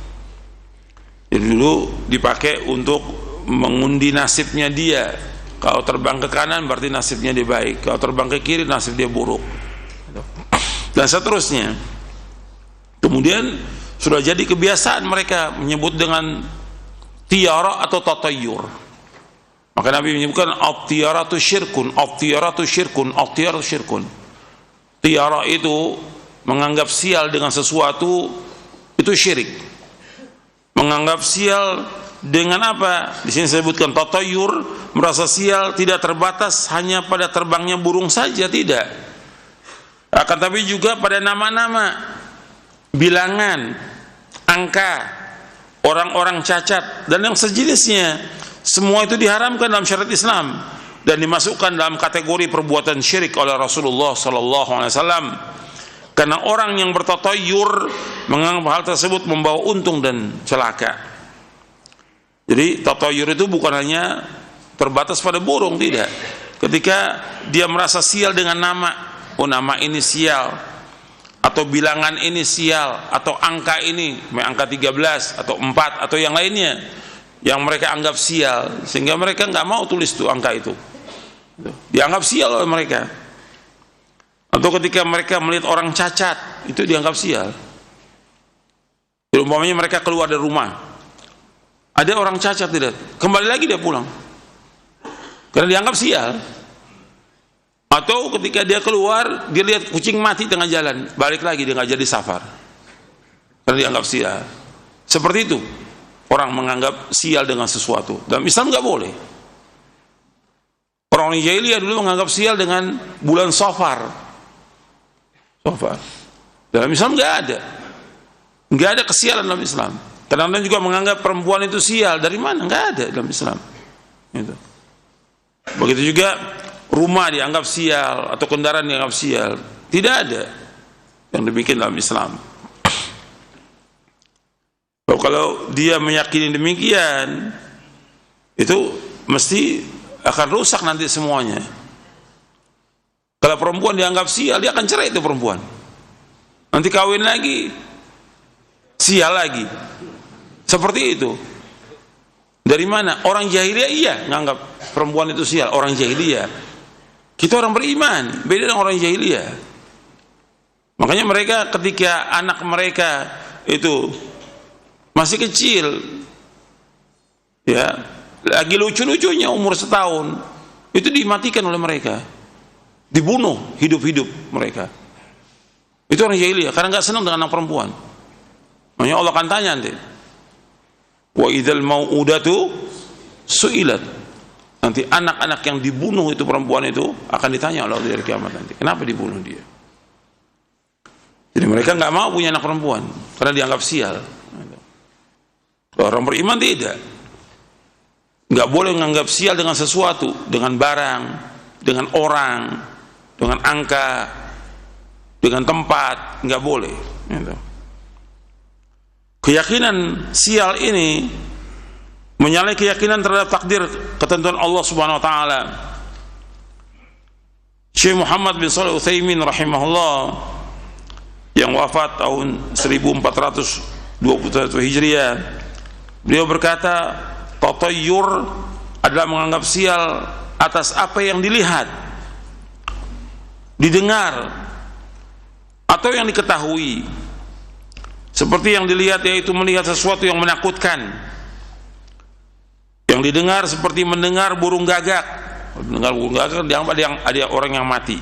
Jadi dulu dipakai untuk mengundi nasibnya dia. Kalau terbang ke kanan berarti nasibnya dia baik, kalau terbang ke kiri nasib dia buruk, dan seterusnya. Kemudian sudah jadi kebiasaan mereka menyebut dengan tiara atau tatayyur. Maka Nabi menyebutkan at-tiyaratu syirkun, at-tiyaratu syirkun, at-tiyaratu syirkun. Tiara itu menganggap sial dengan sesuatu itu syirik. Menganggap sial dengan apa? Di sini saya sebutkan tatayyur, merasa sial tidak terbatas hanya pada terbangnya burung saja, tidak. Akan tapi juga pada nama-nama, bilangan, angka, orang-orang cacat dan yang sejenisnya. Semua itu diharamkan dalam syariat Islam dan dimasukkan dalam kategori perbuatan syirik oleh Rasulullah sallallahu alaihi wasallam. Karena orang yang bertatayyur menganggap hal tersebut membawa untung dan celaka. Jadi tatayyur itu bukan hanya terbatas pada burung, tidak. Ketika dia merasa sial dengan nama, oh nama ini sial, atau bilangan ini sial, atau angka ini, angka 13 atau 4 atau yang lainnya yang mereka anggap sial, sehingga mereka nggak mau tulis tuh angka itu, dianggap sial oleh mereka. Atau ketika mereka melihat orang cacat, itu dianggap sial. Jadi umpamanya mereka keluar dari rumah, ada orang cacat, tidak, kembali lagi dia pulang karena dianggap sial. Atau ketika dia keluar, dia lihat kucing mati tengah jalan, balik lagi, dia nggak jadi safar karena dianggap sial. Seperti itu orang menganggap sial dengan sesuatu. Dalam Islam nggak boleh. Orang jahiliyah dulu menganggap sial dengan bulan Safar. Dalam Islam nggak ada kesialan dalam Islam. Kadang-kadang juga menganggap perempuan itu sial. Dari mana? Nggak ada dalam Islam. Gitu. Begitu juga rumah dianggap sial atau kendaraan dianggap sial. Tidak ada yang demikian dalam Islam. Kalau dia meyakini demikian, itu mesti akan rusak nanti semuanya. Kalau perempuan dianggap sial, dia akan cerai itu perempuan. Nanti kawin lagi, sial lagi. Seperti itu. Dari mana? Orang jahiliyah iya nganggap perempuan itu sial. Orang jahiliyah. Kita orang beriman, beda dengan orang jahiliyah. Makanya mereka ketika anak mereka itu masih kecil, ya, lagi lucu-lucunya umur setahun, itu dimatikan oleh mereka, dibunuh hidup-hidup mereka. Itu orang jahiliyah karena nggak senang dengan anak perempuan. Makanya Allah akan tanya nanti, wa idzal mau'udatu su'ilat. Nanti anak-anak yang dibunuh itu perempuan itu akan ditanya oleh Allah di hari kiamat nanti, kenapa dibunuh dia? Jadi mereka nggak mau punya anak perempuan karena dianggap sial. Orang beriman tidak, nggak boleh menganggap sial dengan sesuatu, dengan barang, dengan orang, dengan angka, dengan tempat, nggak boleh. Keyakinan sial ini menyalahi keyakinan terhadap takdir ketentuan Allah Subhanahu Wa Taala. Syekh Muhammad bin Shalih Al-Utsaimin rahimahullah yang wafat tahun 1421 Hijriah, beliau berkata, tatayyur adalah menganggap sial atas apa yang dilihat, didengar, atau yang diketahui. Seperti yang dilihat yaitu melihat sesuatu yang menakutkan, yang didengar seperti mendengar burung gagak. Mendengar burung gagak ada orang yang mati.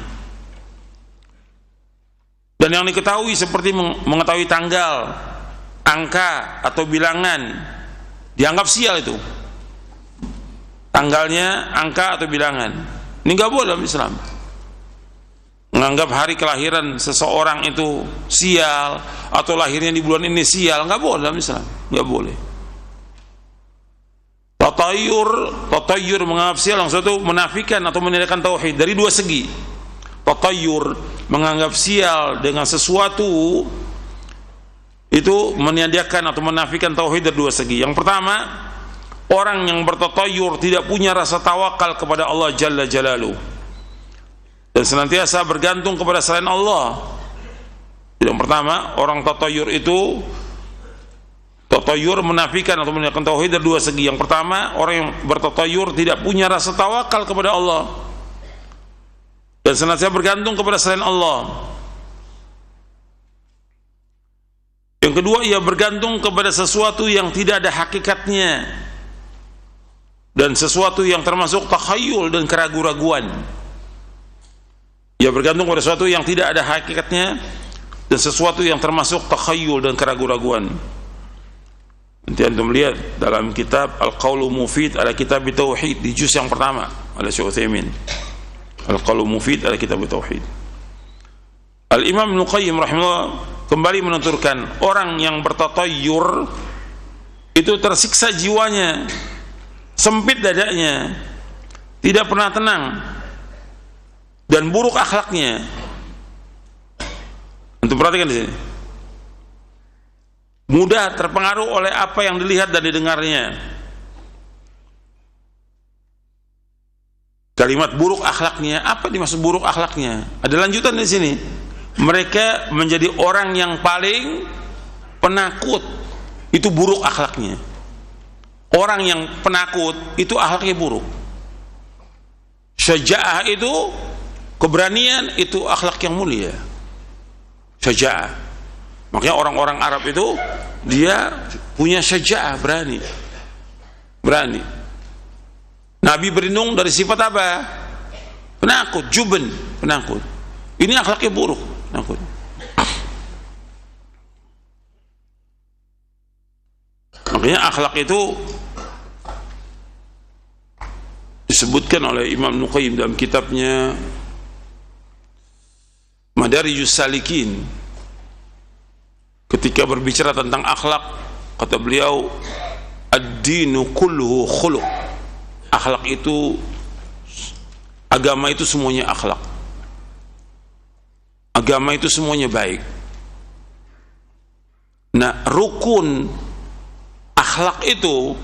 Dan yang diketahui seperti mengetahui tanggal, angka atau bilangan, dianggap sial itu. Tanggalnya, angka atau bilangan. Ini nggak boleh dalam Islam. Menganggap hari kelahiran seseorang itu sial atau lahirnya di bulan ini sial, nggak boleh dalam Islam, nggak boleh. Tatayyur menganggap sial yang suatu menafikan atau menandakan tauhid dari dua segi. Tatayyur menganggap sial dengan sesuatu itu meniadakan atau menafikan tauhid dari dua segi. Yang pertama, orang yang bertatayyur tidak punya rasa tawakal kepada Allah Jalla Jalaluhu dan senantiasa bergantung kepada selain Allah. Yang pertama, orang tatayyur itu tatayyur menafikan atau menunjukkan tauhid dari dua segi. Yang pertama, orang yang bertatayyur tidak punya rasa tawakal kepada Allah dan senantiasa bergantung kepada selain Allah. Yang kedua, ia bergantung kepada sesuatu yang tidak ada hakikatnya dan sesuatu yang termasuk takhayul dan keraguan-raguan. Ia bergantung pada sesuatu yang tidak ada hakikatnya dan sesuatu yang termasuk takhayul dan keraguan-raguan. Nanti antum lihat dalam kitab Al-Qaulul Mufid ala Kitab Tauhid di juz yang pertama oleh Syekh Utsaimin. Al-Qaulul Mufid ala Kitab Tauhid. Al-Imam Ibnu Qayyim rahimahullah kembali menuturkan, orang yang bertatayyur itu tersiksa jiwanya, sempit dadanya, tidak pernah tenang, dan buruk akhlaknya. Untuk perhatikan di sini, mudah terpengaruh oleh apa yang dilihat dan didengarnya. Kalimat buruk akhlaknya, apa dimaksud buruk akhlaknya? Ada lanjutan di sini. Mereka menjadi orang yang paling penakut, itu buruk akhlaknya. Orang yang penakut itu akhlaknya buruk. Syaja'ah itu keberanian, itu akhlak yang mulia. Syaja'ah. Makanya orang-orang Arab itu dia punya syaja'ah, berani. Berani. Nabi berlindung dari sifat apa? Penakut, juben, penakut. Ini akhlaknya buruk. Penakut. Makanya akhlak itu disebutkan oleh Imam Ibnu Qayyim dalam kitabnya Madarijus Salikin. Ketika berbicara tentang akhlak, kata beliau, ad-dinu kulluhu khuluq. Akhlak itu, agama itu semuanya akhlak. Agama itu semuanya baik. Nah, rukun akhlak itu,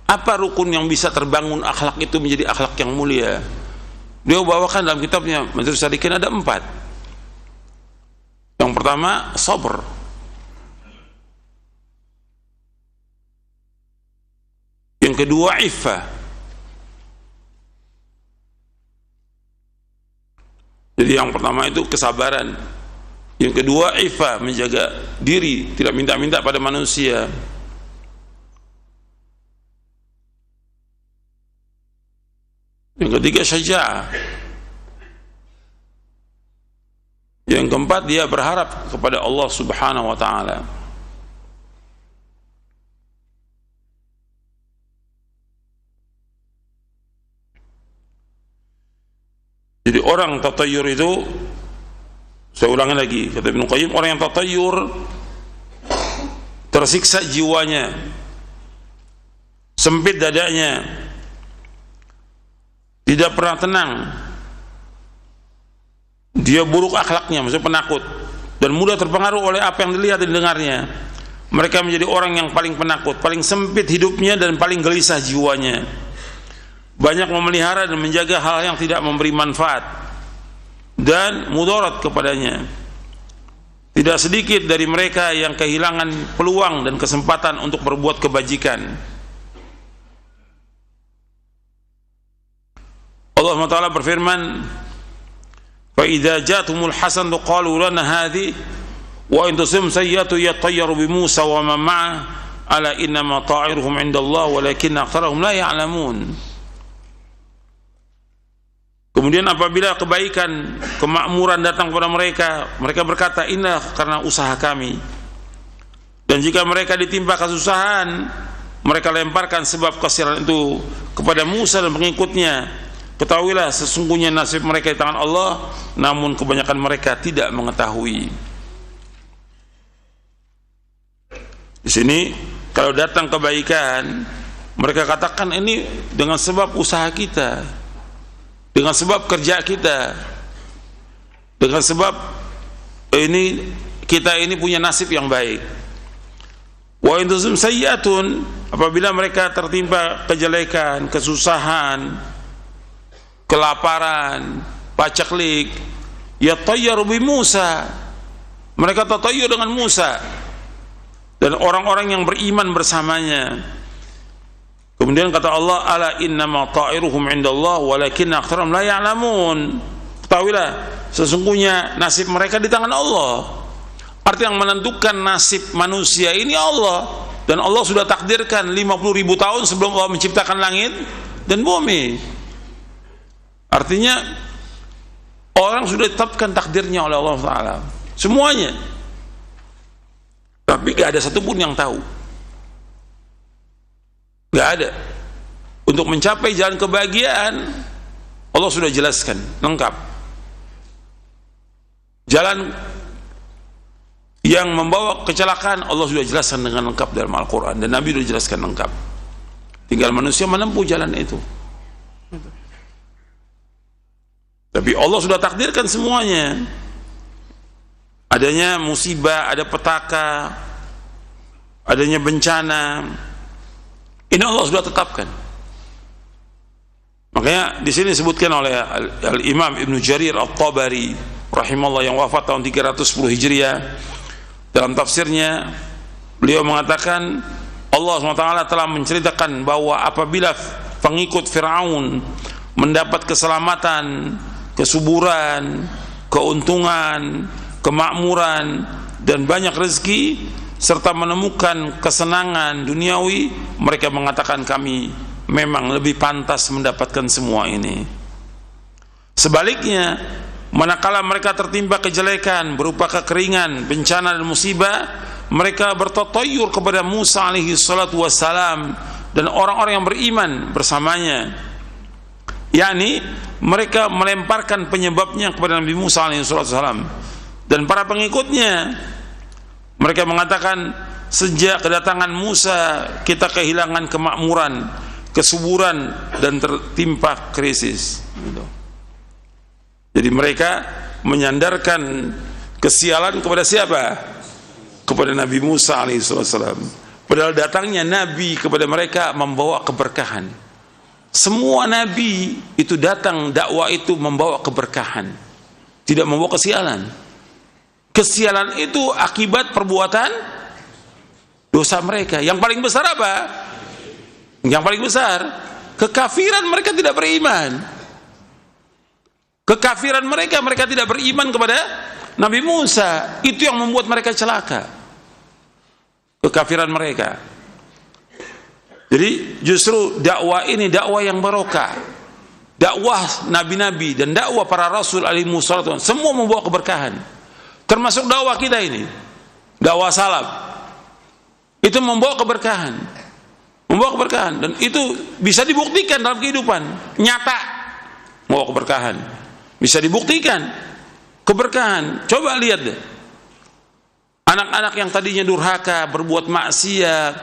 apa rukun yang bisa terbangun akhlak itu menjadi akhlak yang mulia? Beliau bawakan dalam kitabnya Madarijus Salikin ada 4. Yang pertama, sabar. Yang kedua, iffah. Jadi yang pertama itu kesabaran. Yang kedua, iffah, menjaga diri, tidak minta-minta pada manusia. Yang ketiga, syaja'ah. Yang keempat, dia berharap kepada Allah Subhanahu wa ta'ala. Jadi orang tatayyur itu, saya ulangi lagi, kata Ibnu Qayyim, orang yang tatayyur tersiksa jiwanya, sempit dadanya, tidak pernah tenang, dia buruk akhlaknya, maksudnya penakut, dan mudah terpengaruh oleh apa yang dilihat dan didengarnya. Mereka menjadi orang yang paling penakut, paling sempit hidupnya, dan paling gelisah jiwanya. Banyak memelihara dan menjaga hal yang tidak memberi manfaat dan mudarat kepadanya. Tidak sedikit dari mereka yang kehilangan peluang dan kesempatan untuk berbuat kebajikan. Allah SWT berfirman, فَإِذَا جَاءَتْهُمُ الْحَسَنَةُ قَالُوا لَنَا هَذِهِ وَإِنْ تُصِبْهُمْ سَيِّئَةٌ يَطَّيَّرُوا بِمُوسَى وَمَن مَّعَهُ أَلَا إِنَّمَا طَائِرُهُمْ عِندَ اللَّهِ وَلَكِنَّ أَكْثَرَهُمْ لَا يَعْلَمُونَ. Kemudian apabila kebaikan, kemakmuran datang kepada mereka, mereka berkata, inilah karena usaha kami. Dan jika mereka ditimpa kesusahan, mereka lemparkan sebab kasiran itu kepada Musa dan pengikutnya. Ketahuilah sesungguhnya nasib mereka di tangan Allah, namun kebanyakan mereka tidak mengetahui. Di sini kalau datang kebaikan, mereka katakan ini dengan sebab usaha kita, dengan sebab kerja kita, dengan sebab ini kita ini punya nasib yang baik. Wa in tusibhum sayyi'atun, apabila mereka tertimpa kejelekan, kesusahan, kelaparan, paceklik, yatayyaru bi Musa, mereka tatayyur dengan Musa dan orang-orang yang beriman bersamanya. Kemudian kata Allah, ala innama ta'iruhum indallah walakinna aktsaruhum la ya'lamun. Ketahuilah sesungguhnya nasib mereka di tangan Allah, Arti yang menentukan nasib manusia ini Allah, dan Allah sudah takdirkan 50.000 tahun sebelum Allah menciptakan langit dan bumi. Artinya orang sudah ditetapkan takdirnya oleh Allah Ta'ala semuanya, tapi gak ada satupun yang tahu, gak ada. Untuk mencapai jalan kebahagiaan Allah sudah jelaskan lengkap. Jalan yang membawa kecelakaan Allah sudah jelaskan dengan lengkap dalam Al-Quran, dan Nabi sudah jelaskan lengkap. Tinggal manusia menempuh jalan itu. Tapi Allah sudah takdirkan semuanya. Adanya musibah, ada petaka, adanya bencana, ini Allah sudah tetapkan. Makanya di sini disebutkan oleh Al-Imam Ibnu Jarir At-Tabari rahimahullah yang wafat tahun 310 Hijriah, dalam tafsirnya beliau mengatakan Allah SWT telah menceritakan bahwa apabila pengikut Fir'aun mendapat keselamatan, kesuburan, keuntungan, kemakmuran, dan banyak rezeki serta menemukan kesenangan duniawi, mereka mengatakan kami memang lebih pantas mendapatkan semua ini. Sebaliknya, manakala mereka tertimpa kejelekan berupa kekeringan, bencana dan musibah, mereka bertatoyur kepada Musa alaihi salatu wassalam dan orang-orang yang beriman bersamanya, yakni mereka melemparkan penyebabnya kepada Nabi Musa alaihi salatu wassalam dan para pengikutnya. Mereka mengatakan sejak kedatangan Musa kita kehilangan kemakmuran, kesuburan, dan tertimpa krisis. Jadi mereka menyandarkan kesialan kepada siapa? Kepada Nabi Musa alaihissalam. Padahal datangnya Nabi kepada mereka membawa keberkahan. Semua Nabi itu datang, dakwah itu membawa keberkahan, tidak membawa kesialan. Kesialan itu akibat perbuatan dosa mereka. Yang paling besar apa? Yang paling besar kekafiran, mereka tidak beriman. Kekafiran mereka tidak beriman kepada Nabi Musa. Itu yang membuat mereka celaka. Kekafiran mereka. Jadi justru dakwah ini dakwah yang barokah. Dakwah nabi-nabi dan dakwah para rasul alaihi wasallam semua membawa keberkahan. Termasuk dakwah kita ini, dakwah salaf, itu membawa keberkahan, dan itu bisa dibuktikan dalam kehidupan nyata, membawa keberkahan, bisa dibuktikan keberkahan. Coba lihat deh, anak-anak yang tadinya durhaka, berbuat maksiat,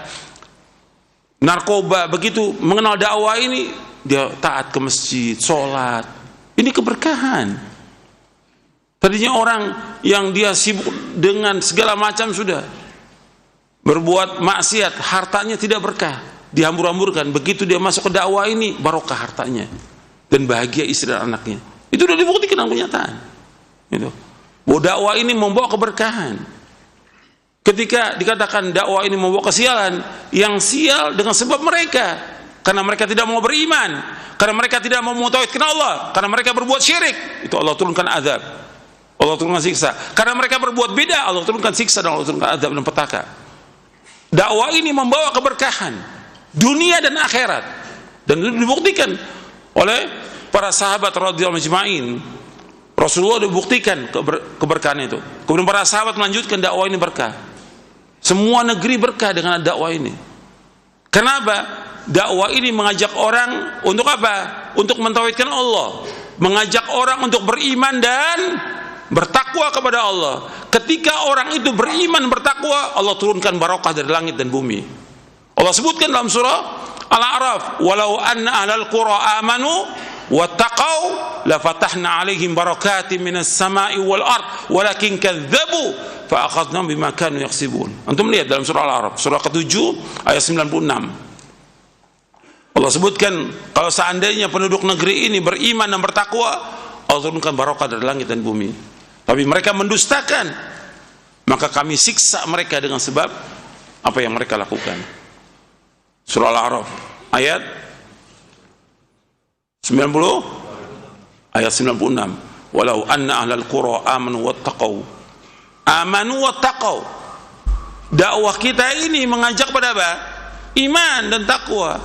narkoba, begitu mengenal dakwah ini dia taat ke masjid, sholat, ini keberkahan. Tadinya orang yang dia sibuk dengan segala macam sudah berbuat maksiat, hartanya tidak berkah, dihambur-hamburkan. Begitu dia masuk ke dakwah ini, barokah hartanya dan bahagia istri dan anaknya. Itu sudah dibuktikan dalam kenyataan. Gitu. Bahwa dakwah ini membawa keberkahan. Ketika dikatakan dakwah ini membawa kesialan, yang sial dengan sebab mereka, karena mereka tidak mau beriman, karena mereka tidak mau mentauhidkan Allah, karena mereka berbuat syirik, itu Allah turunkan azab. Allah turunkan siksa. Karena mereka berbuat beda, Allah turunkan siksa dan Allah turunkan azab dan petaka. Dakwah ini membawa keberkahan dunia dan akhirat, dan itu dibuktikan oleh para sahabat radhiyallahu majma'in. Rasulullah dibuktikan keberkahan itu. Kemudian para sahabat melanjutkan dakwah ini berkah. Semua negeri berkah dengan dakwah ini. Kenapa? Dakwah ini mengajak orang untuk apa? Untuk mentauhidkan Allah, mengajak orang untuk beriman dan bertakwa kepada Allah. Ketika orang itu beriman bertakwa, Allah turunkan barokah dari langit dan bumi. Allah sebutkan dalam surah Al-A'raf, walau anna ahlal qura amanu wattaqau lafatahna alaihim barakatin minas sama'i wal ard walakin kadzdzabu fa akhadnahum bima kanu yaksibun. Antum lihat dalam surah Al-A'raf surah ke-7 ayat 96. Allah sebutkan kalau seandainya penduduk negeri ini beriman dan bertakwa, Allah turunkan barokah dari langit dan bumi. Tapi mereka mendustakan, maka kami siksa mereka dengan sebab apa yang mereka lakukan. Surah Al-A'raf ayat 90 ayat 96. Walau anna ahlal qura amanu wattaqau amanu wattaqau. Dakwah kita ini mengajak pada apa? Iman dan takwa.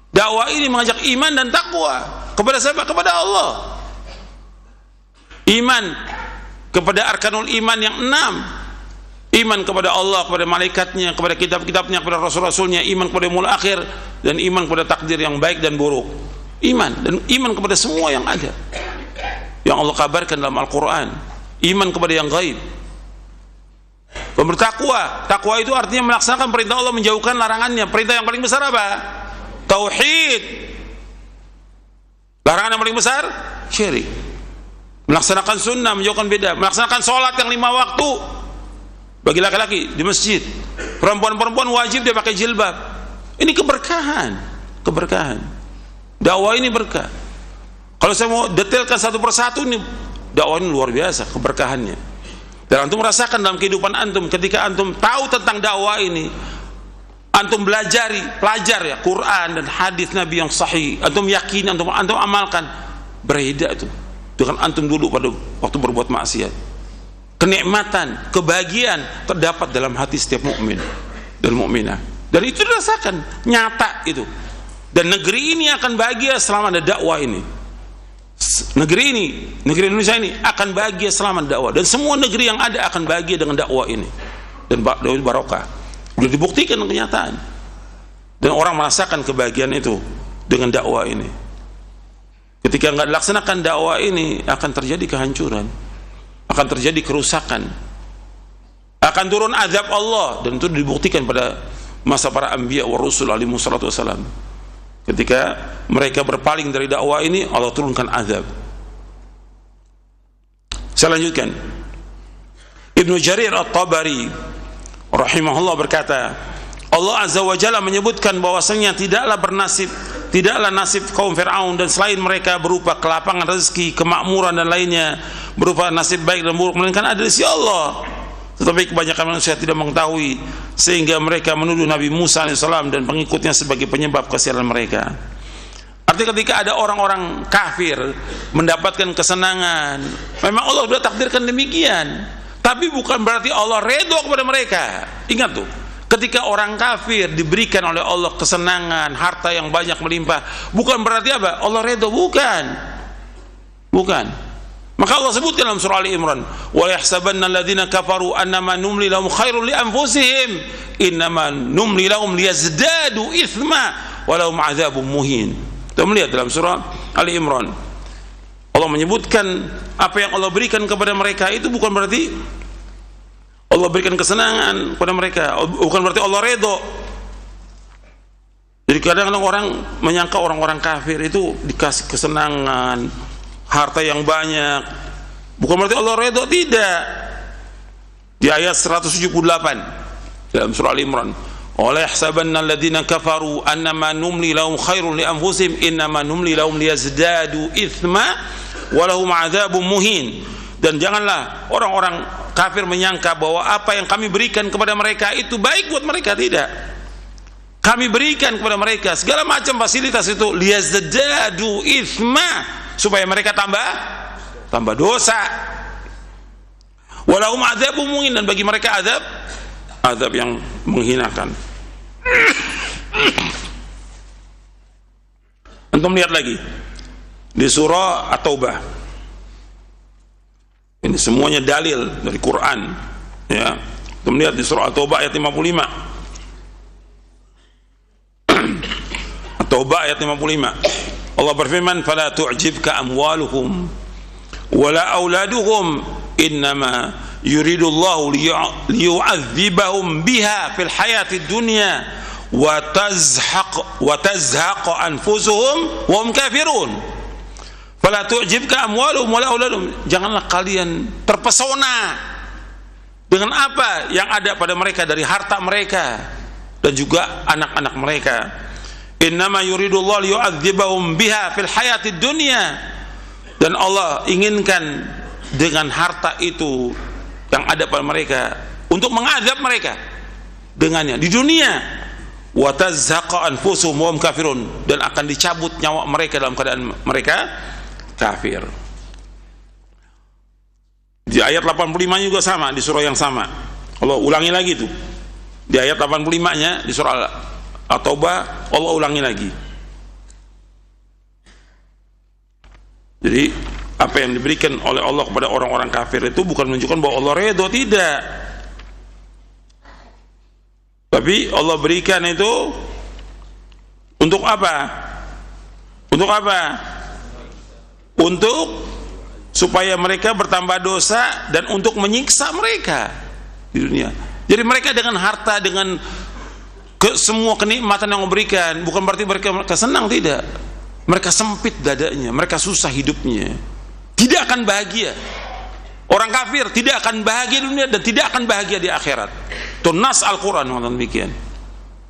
Dakwah ini mengajak iman dan takwa. Kepada siapa? Kepada Allah. Iman kepada arkanul iman yang 6. Iman kepada Allah, kepada malaikatnya, kepada kitab-kitabnya, kepada rasul-rasulnya, iman kepada yaumul akhir, dan iman kepada takdir yang baik dan buruk. Iman, dan iman kepada semua yang ada, yang Allah kabarkan dalam Al-Quran. Iman kepada yang gaib. Bertakwa. Takwa itu artinya melaksanakan perintah Allah, menjauhkan larangannya. Perintah yang paling besar apa? Tauhid. Larangan yang paling besar? Syirik. Melaksanakan sunnah, menjauhkan bid'ah. Melaksanakan sholat yang 5 waktu bagi laki-laki di masjid. Perempuan-perempuan wajib dia pakai jilbab. Ini keberkahan. Keberkahan. Dakwah ini berkah. Kalau saya mau detailkan satu persatu, ini dakwah ini luar biasa keberkahannya. Dan antum merasakan dalam kehidupan antum, ketika antum tahu tentang dakwah ini, antum belajar ya Quran dan hadis Nabi yang sahih, antum yakini, antum amalkan, berbeda itu dengan antum dulu pada waktu berbuat maksiat. Kenikmatan, kebahagiaan terdapat dalam hati setiap mukmin dan mukminah, dan itu dirasakan nyata itu. Dan negeri ini akan bahagia selama ada dakwah ini. Negeri Indonesia ini akan bahagia selama ada dakwah, dan semua negeri yang ada akan bahagia dengan dakwah ini. Dan barokah sudah dibuktikan kenyataan, dan orang merasakan kebahagiaan itu dengan dakwah ini. Ketika nggak dilaksanakan dakwah ini, akan terjadi kehancuran, akan terjadi kerusakan, akan turun azab Allah, dan itu dibuktikan pada masa para anbiya wa rusul alaihi wassalatu wassalam. Ketika mereka berpaling dari dakwah ini, Allah turunkan azab. Saya lanjutkan. Ibnu Jarir At-Tabari rahimahullah berkata, Allah Azza wa Jalla menyebutkan bahwasanya tidaklah nasib kaum Fir'aun dan selain mereka berupa kelapangan rezeki, kemakmuran dan lainnya, berupa nasib baik dan buruk, melainkan ada di sisi Allah. Tetapi kebanyakan manusia tidak mengetahui, sehingga mereka menuduh Nabi Musa AS dan pengikutnya sebagai penyebab kesialan mereka. Artinya ketika ada orang-orang kafir mendapatkan kesenangan, memang Allah sudah takdirkan demikian, tapi bukan berarti Allah redha kepada mereka. Ingat tuh, ketika orang kafir diberikan oleh Allah kesenangan, harta yang banyak melimpah, bukan berarti apa? Allah redha, bukan. Maka Allah sebutkan dalam surah Ali Imran, wa yahsabanna alladhina kafaru annama numli lahum khairul li anfusihim innama numli lahum liyazdadu ithma wa lahum adzabun muhin. Kita melihat dalam surah Ali Imran, Allah menyebutkan apa yang Allah berikan kepada mereka itu bukan berarti Allah berikan kesenangan kepada mereka, bukan berarti Allah redha. Jadi kadang-kadang orang menyangka orang-orang kafir itu dikasih kesenangan, harta yang banyak, bukan berarti Allah redha, tidak. Di ayat 178 dalam surah Al-Imran, wala yahsabanna alladhina kafaru annama numli lahum khairun li anfusihim innama numli lahum liyazdadu ithma wa lahum adzabun muhin. Dan janganlah orang-orang kafir menyangka bahwa apa yang kami berikan kepada mereka itu baik buat mereka, tidak. Kami berikan kepada mereka segala macam fasilitas itu liyazdadu ithma, supaya mereka tambah dosa. Walahum adzabun muhin, dan bagi mereka azab yang menghinakan. Antum lihat lagi di surah At-Taubah. Ini semuanya dalil dari Quran, ya. Antum lihat di surah At-Taubah ayat 55. At-Taubah ayat 55. Allah berfirman, fala tu'jibka amwaluhum wala auladuhum innama yuridullahu liyu'adzibahum biha fil hayatid dunya wa tazhaq anfusuhum wa hum kafirun. Fala tu'jibka amwaluhum wala auladuhum, janganlah kalian terpesona dengan apa yang ada pada mereka dari harta mereka dan juga anak-anak mereka. Innama yuridullah liyu'adzibahum biha fil hayatid dunya, dan Allah inginkan dengan harta itu yang ada pada mereka untuk mengazab mereka dengannya di dunia. Wa tazhaqa anfusuhum wa hum kafirun, dan akan dicabut nyawa mereka dalam keadaan mereka kafir. Di ayat 85 juga sama, di surah yang sama. Allah ulangi lagi tuh. Di ayat 85-nya di surah At-Taubah Allah ulangi lagi. Jadi apa yang diberikan oleh Allah kepada orang-orang kafir itu bukan menunjukkan bahwa Allah redho, tidak. Tapi Allah berikan itu untuk apa? Untuk apa? Untuk supaya mereka bertambah dosa dan untuk menyiksa mereka di dunia. Jadi mereka dengan harta, dengan semua kenikmatan yang memberikan, bukan berarti mereka senang, tidak. Mereka sempit dadanya, mereka susah hidupnya, tidak akan bahagia. Orang kafir tidak akan bahagia di dunia dan tidak akan bahagia di akhirat. Itu nas Al-Quran mengatakan demikian.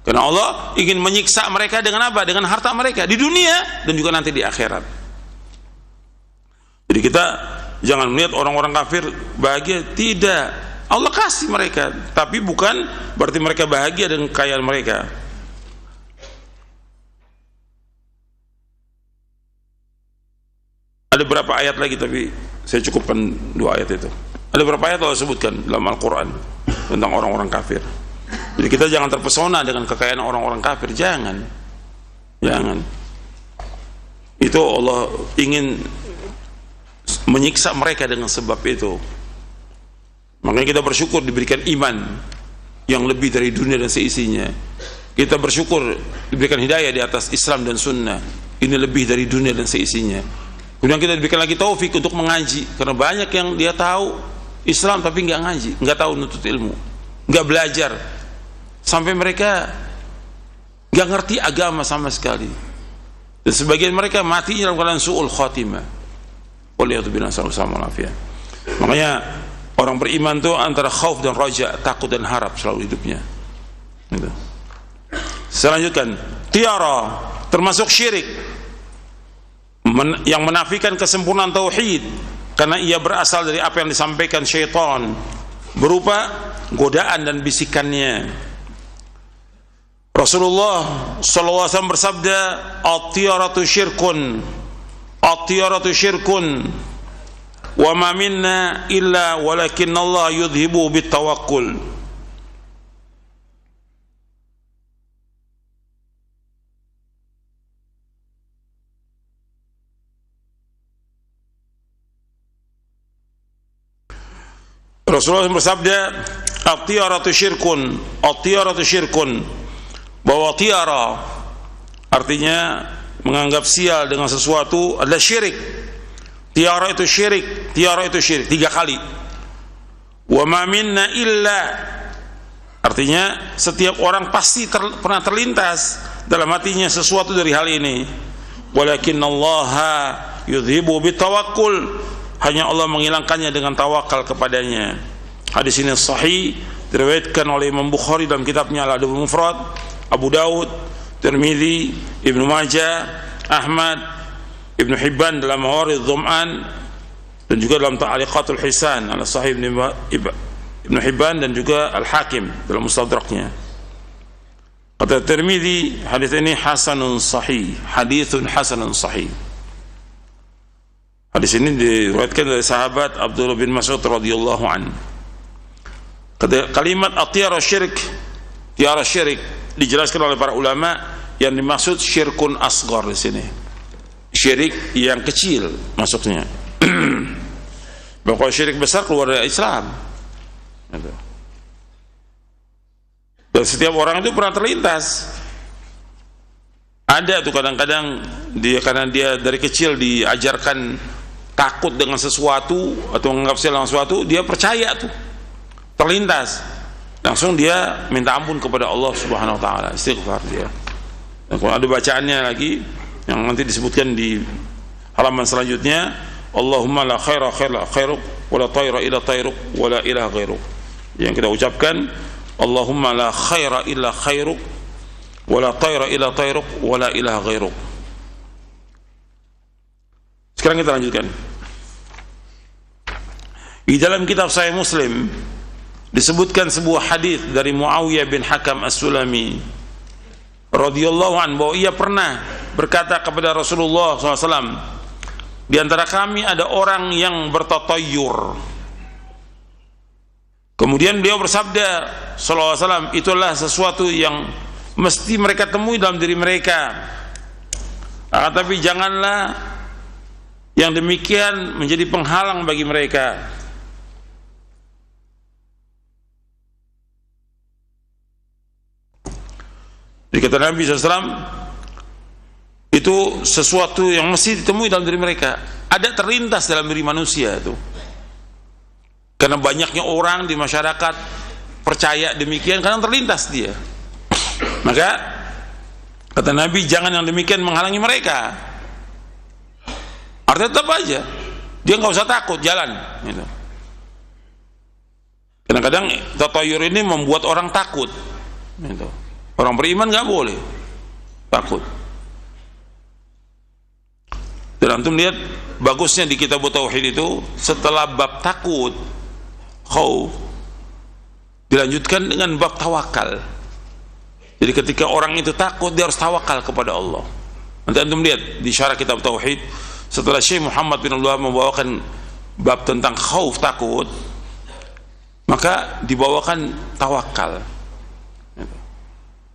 Karena Allah ingin menyiksa mereka dengan apa? Dengan harta mereka di dunia dan juga nanti di akhirat. Jadi kita jangan melihat orang-orang kafir bahagia, tidak. Allah kasih mereka, tapi bukan berarti mereka bahagia dengan kekayaan mereka. Ada berapa ayat lagi, tapi saya cukupkan 2 ayat itu. Ada berapa ayat Allah sebutkan dalam Al-Quran tentang orang-orang kafir. Jadi kita jangan terpesona dengan kekayaan orang-orang kafir, jangan. Itu Allah ingin menyiksa mereka dengan sebab itu. Makanya kita bersyukur diberikan iman yang lebih dari dunia dan seisinya. Kita bersyukur diberikan hidayah di atas Islam dan Sunnah, ini lebih dari dunia dan seisinya. Kemudian kita diberikan lagi taufik untuk mengaji, karena banyak yang dia tahu Islam tapi nggak ngaji, nggak tahu nutut ilmu, nggak belajar, sampai mereka nggak ngerti agama sama sekali. Dan sebagian mereka mati dalam keadaan su'ul khatimah. Waliyatubillah sallallahu alaihi. Makanya orang beriman itu antara khauf dan raja, takut dan harap selalu hidupnya. Gitu. Selanjutnya, tiara termasuk syirik yang menafikan kesempurnaan tauhid, karena ia berasal dari apa yang disampaikan syaitan berupa godaan dan bisikannya. Rasulullah sallallahu alaihi wasallam bersabda, "At-tiyaratu syirkun, at-tiyaratu syirkun, wa ma minna illa walakinna Allah yudhibu bitawakkul." Rasulullah bersabda, "At-tiyaratu syirkun, at-tiyaratu syirkun." Bahwa tiara artinya menganggap sial dengan sesuatu adalah syirik. Tiara itu syirik, tiara itu syirik 3 kali. Wa ma minna illa, artinya setiap orang pasti pernah terlintas dalam hatinya sesuatu dari hal ini. Walakinallaha yudhibu bitawakkul, hanya Allah menghilangkannya dengan tawakal kepadanya. Hadis ini sahih, diriwayatkan oleh Imam Bukhari dalam kitabnya Al-Adabul Mufrad, Abu Daud, Tirmidzi, Ibnu Majah, Ahmad, Ibnu Hibban dalam Mawaridh Dhum'an, dan juga dalam Ta'liqatul Hisan ala Sahih Ibnu Hibban, dan juga Al-Hakim dalam Mustadraknya. Kata Tirmidzi, hadis ini hasanun sahih, hadithun hasanun sahih. Hadis ini diriwayatkan dari sahabat Abdullah bin Mas'ud radhiyallahu an. Kalimat at-tiyara syirik, tiara syirik, dijelaskan oleh para ulama yang dimaksud syirkun asghar di sini. Syirik yang kecil maksudnya. Bahwa syirik besar keluar dari Islam. Dan setiap orang itu pernah terlintas. Ada tuh kadang-kadang dia, karena dia dari kecil diajarkan takut dengan sesuatu atau menganggap sial dengan sesuatu, dia percaya tuh, terlintas, langsung dia minta ampun kepada Allah Subhanahu wa taala, istighfar dia. Dan kalau ada bacaannya lagi yang nanti disebutkan di halaman selanjutnya, Allahumma la khaira khairuk wa la tayra illa tayruk wa la ilaha ghairuk. Yang kita ucapkan, Allahumma la khaira illa khairuk wa la tayra illa tayruk wa la ilaha ghairuk. Sekarang kita lanjutkan. Di dalam kitab Sahih Muslim disebutkan sebuah hadis dari Muawiyah bin Hakam As-Sulami radhiyallahu anhu, bahwa ia pernah berkata kepada Rasulullah SAW, di antara kami ada orang yang bertatayyur. Kemudian beliau bersabda sallallahu alaihi wasallam, itulah sesuatu yang mesti mereka temui dalam diri mereka. Tapi janganlah yang demikian menjadi penghalang bagi mereka. Jadi kata Nabi SAW, itu sesuatu yang mesti ditemui dalam diri mereka. Ada terlintas dalam diri manusia itu. Karena banyaknya orang di masyarakat percaya demikian, kadang terlintas dia. Maka kata Nabi, jangan yang demikian menghalangi mereka. Artinya tetap aja, dia nggak usah takut jalan. Gitu. Kadang-kadang tatayur ini membuat orang takut. Gitu. Orang beriman nggak boleh takut. Dan antum lihat bagusnya di kitab tauhid itu, setelah bab takut, khauf, dilanjutkan dengan bab tawakal. Jadi ketika orang itu takut, dia harus tawakal kepada Allah. Nanti antum lihat di syarah kitab tauhid, setelah Syekh Muhammad bin Abdullah membawakan bab tentang khauf, takut, maka dibawakan tawakal.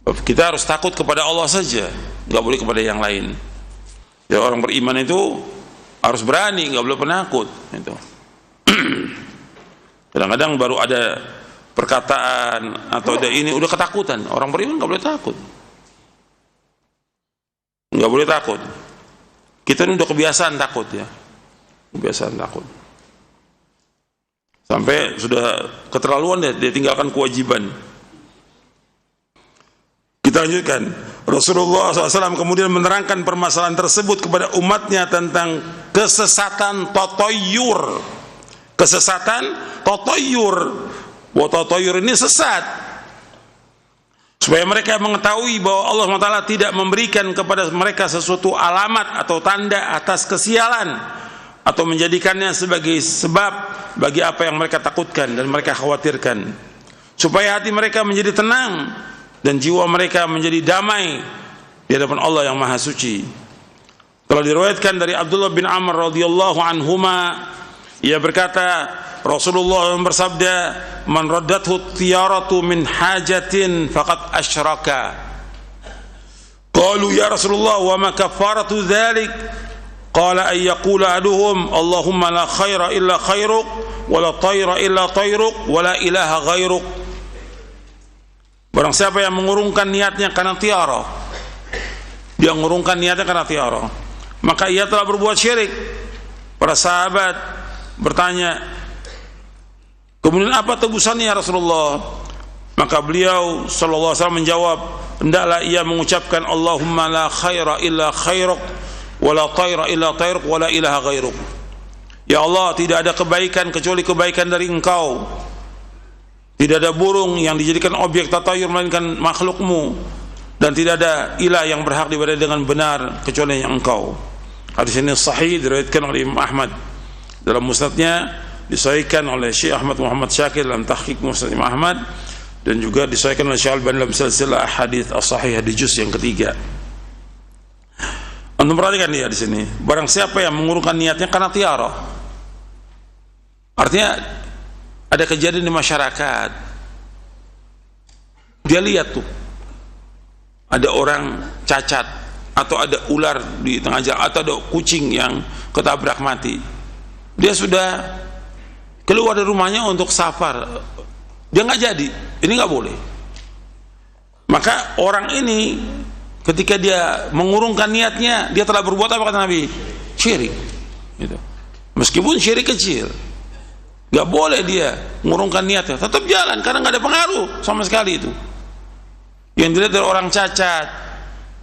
Kita harus takut kepada Allah saja, nggak boleh kepada yang lain. Ya, orang beriman itu harus berani, nggak boleh penakut. Itu. Kadang-kadang baru ada perkataan atau ada ini udah ketakutan. Orang beriman nggak boleh takut, nggak boleh takut. Kita ini udah kebiasaan takut ya, kebiasaan takut. Sampai sudah keterlaluan dia tinggalkan kewajiban. Kita lanjutkan. Rasulullah SAW kemudian menerangkan permasalahan tersebut kepada umatnya tentang kesesatan tatoyur. Kesesatan tatoyur. Bahwa tatoyur ini sesat. Supaya mereka mengetahui bahwa Allah SWT tidak memberikan kepada mereka sesuatu alamat atau tanda atas kesialan, atau menjadikannya sebagai sebab bagi apa yang mereka takutkan dan mereka khawatirkan. Supaya hati mereka menjadi tenang dan jiwa mereka menjadi damai di hadapan Allah yang Maha Suci. Telah diriwayatkan dari Abdullah bin Amr radhiyallahu anhuma, ia berkata, Rasulullah bersabda, "Man raddathu tiyaratu min hajatin faqad asyraka." Qalu ya Rasulullah wa ma kafaratu dzalik? Qala ay yaqula ahaduhum, Allahumma la khaira illa khairuk wa la tayra illa tayruk wa la ilaha ghairuk. Barang siapa yang mengurungkan niatnya karena tiara, dia mengurungkan niatnya karena tiara, maka ia telah berbuat syirik. Para sahabat bertanya, kemudian apa tebusannya ya Rasulullah? Maka beliau sallallahu alaihi wasallam menjawab, hendaklah ia mengucapkan Allahumma la khaira illa khairuk wa la tayra illa tayruk wa la ilaha ghairuk. Ya Allah, tidak ada kebaikan kecuali kebaikan dari Engkau. Tidak ada burung yang dijadikan objek tatayur melainkan makhlukmu, dan tidak ada ilah yang berhak diibadahi dengan benar kecuali yang Engkau. Hadis ini sahih, diriwayatkan oleh Imam Ahmad dalam musnadnya, disahihkan oleh Syekh Ahmad Muhammad Syakir dalam tahqiq Musnad Imam Ahmad, dan juga disahihkan oleh Syekh Al-Albani dalam silsilah hadis as-sahih di juz yang ketiga. Anda perhatikan dia di sini, barang siapa yang mengurungkan niatnya karena tiara, artinya ada kejadian di masyarakat, dia lihat tuh ada orang cacat, atau ada ular di tengah jalan, atau ada kucing yang ketabrak mati. Dia sudah keluar dari rumahnya untuk safar, dia nggak jadi, ini nggak boleh. Maka orang ini ketika dia mengurungkan niatnya, dia telah berbuat apa kata Nabi? Syirik. Gitu. Meskipun syirik kecil, nggak boleh dia mengurungkan niatnya, tetap jalan karena nggak ada pengaruh sama sekali itu. Yang dilihat dari orang cacat,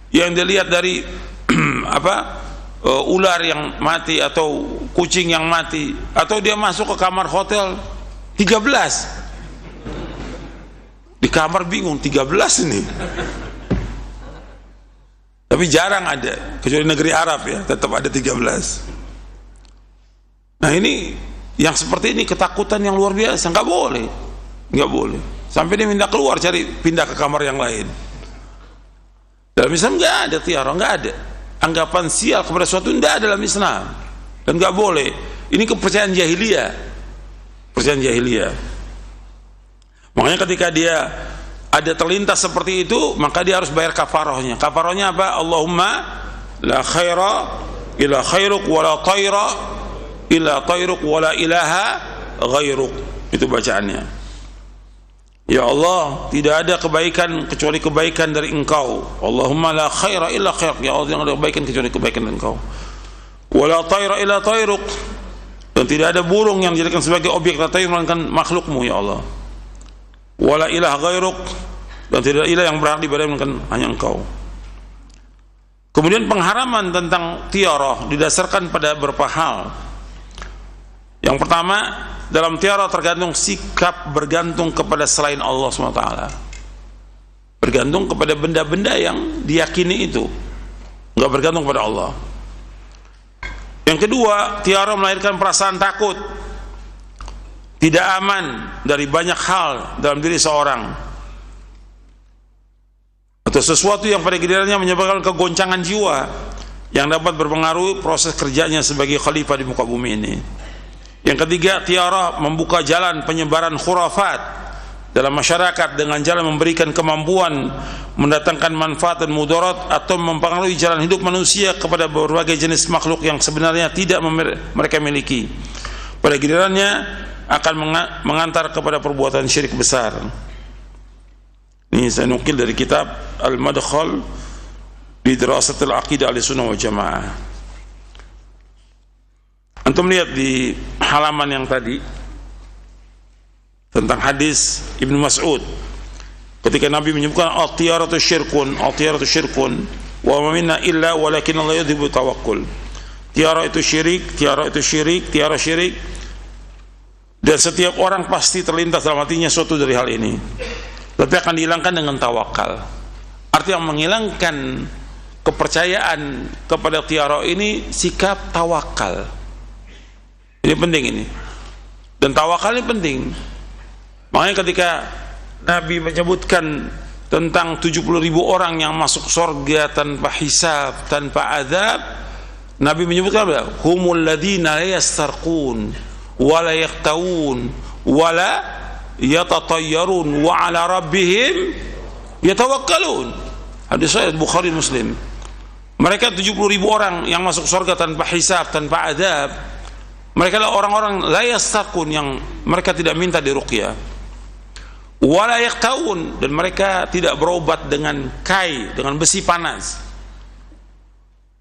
yang dilihat dari ular yang mati atau kucing yang mati, atau dia masuk ke kamar hotel 13, di kamar bingung 13 ini. Tapi jarang ada, kecuali negeri Arab ya, tetap ada 13. Nah ini yang seperti ini, ketakutan yang luar biasa, nggak boleh, nggak boleh. Sampai dia minta keluar, cari pindah ke kamar yang lain. Dalam Islam nggak ada tiara, nggak ada anggapan sial kepada suatu, nggak ada dalam Islam, dan nggak boleh. Ini kepercayaan jahiliyah, kepercayaan jahiliyah. Makanya ketika dia ada terlintas seperti itu, maka dia harus bayar kafarahnya. Kafarahnya apa? Allahumma la khaira illa khairuk wa la tayra illa tayruk wa la ilaha ghairuk. Itu bacaannya. Ya Allah, tidak ada kebaikan kecuali kebaikan dari Engkau. Allahumma la khaira illa khairuk. Ya Allah, tidak ada kebaikan kecuali kebaikan dari Engkau. Wa la tayra illa tayruk. Dan tidak ada burung yang dijadikan sebagai objek tatayyur melainkan makhlukmu ya Allah. Wala ilaha ghairuk, dan tidak ilah yang berhak diibadahi melainkan hanya Engkau. Kemudian pengharaman tentang tiarah didasarkan pada beberapa hal. Yang pertama, dalam tiarah tergantung sikap bergantung kepada selain Allah SWT, bergantung kepada benda-benda yang diyakini itu, nggak bergantung pada Allah. Yang kedua, tiarah melahirkan perasaan takut, tidak aman dari banyak hal dalam diri seorang, atau sesuatu yang pada gilirannya menyebabkan kegoncangan jiwa yang dapat berpengaruh proses kerjanya sebagai khalifah di muka bumi ini. Yang ketiga, tiarah membuka jalan penyebaran khurafat dalam masyarakat dengan jalan memberikan kemampuan mendatangkan manfaat dan mudarat atau mempengaruhi jalan hidup manusia kepada berbagai jenis makhluk yang sebenarnya tidak mereka miliki. Pada gilirannya akan mengantar kepada perbuatan syirik besar. Ini saya nukil dari kitab Al-Madkhal di Dirasatil Aqidah Ahlussunnah wal Jamaah. Antum lihat di halaman yang tadi tentang hadis Ibnu Mas'ud ketika Nabi menyebutkan al-tiyaratu syirkun wa ma minna illa walakin Allah yudhibu tawakkul. Tiara itu syirik, tiara syirik, dan setiap orang pasti terlintas dalam hatinya suatu dari hal ini, tapi akan dihilangkan dengan tawakal. Artinya menghilangkan kepercayaan kepada tiara ini sikap tawakal. Ini penting ini, dan tawakal ini penting. Makanya ketika Nabi menyebutkan tentang 70.000 orang yang masuk surga tanpa hisab, tanpa azab, Nabi menyebutkan apa? Humul ladina la yastarqun wa la yaqtawun wa la yatatayyarun wa ala rabbihim yatawakkalun. Hadis sahih Bukhari Muslim. Mereka 70.000 orang yang masuk surga tanpa hisab, tanpa azab. Mereka adalah orang-orang la yastarqun, yang mereka tidak minta diruqyah. Wala yaqtawun, dan mereka tidak berobat dengan kai, dengan besi panas.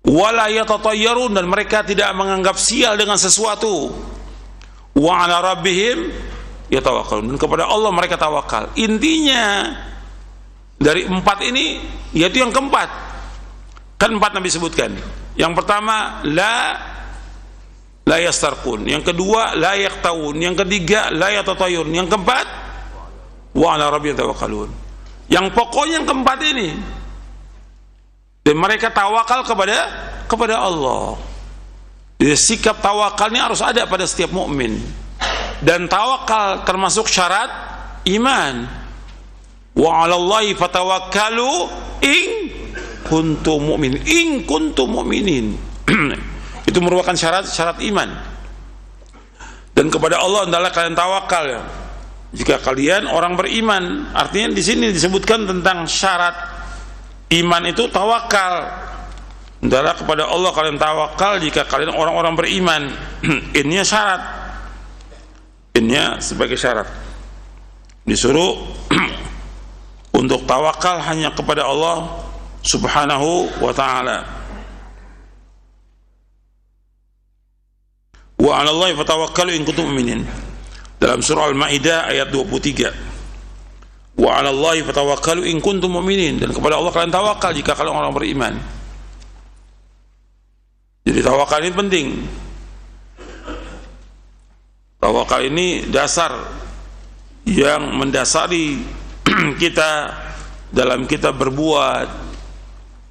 Wala yatatayyarun, dan mereka tidak menganggap sial dengan sesuatu. Wa ala rabbihim yatawakkalun, dan kepada Allah mereka tawakal. Intinya dari 4 ini yaitu yang keempat. Kan 4 Nabi sebutkan. Yang pertama la yastarqun, yang kedua la yaqtawun, yang ketiga la yatatayyarun, yang keempat wa ala rabbihim tawakkalun. Yang pokoknya yang keempat ini, dan mereka tawakal kepada Allah. Jadi sikap tawakalnya harus ada pada setiap mukmin, dan tawakal termasuk syarat iman. Wa 'alallahi fatawakkalu in kuntum mu'minin. In kuntum mu'minin. Itu merupakan syarat iman. Dan kepada Allah hendaklah kalian tawakal ya, jika kalian orang beriman. Artinya di sini disebutkan tentang syarat iman itu tawakal. Hendaklah kepada Allah kalian tawakal jika kalian orang-orang beriman. Ini syarat. Ini sebagai syarat. Disuruh untuk tawakal hanya kepada Allah Subhanahu wa ta'ala. Wa 'alallahi fatawakkalu in kuntum mu'minin. Dalam surah Al-Maidah ayat 23. Wa 'alallahi fatawakkalu in kuntum mu'minin, dan kepada Allah kalian tawakal jika kalian orang beriman. Jadi tawakal ini penting. Tawakal ini dasar yang mendasari kita dalam kita berbuat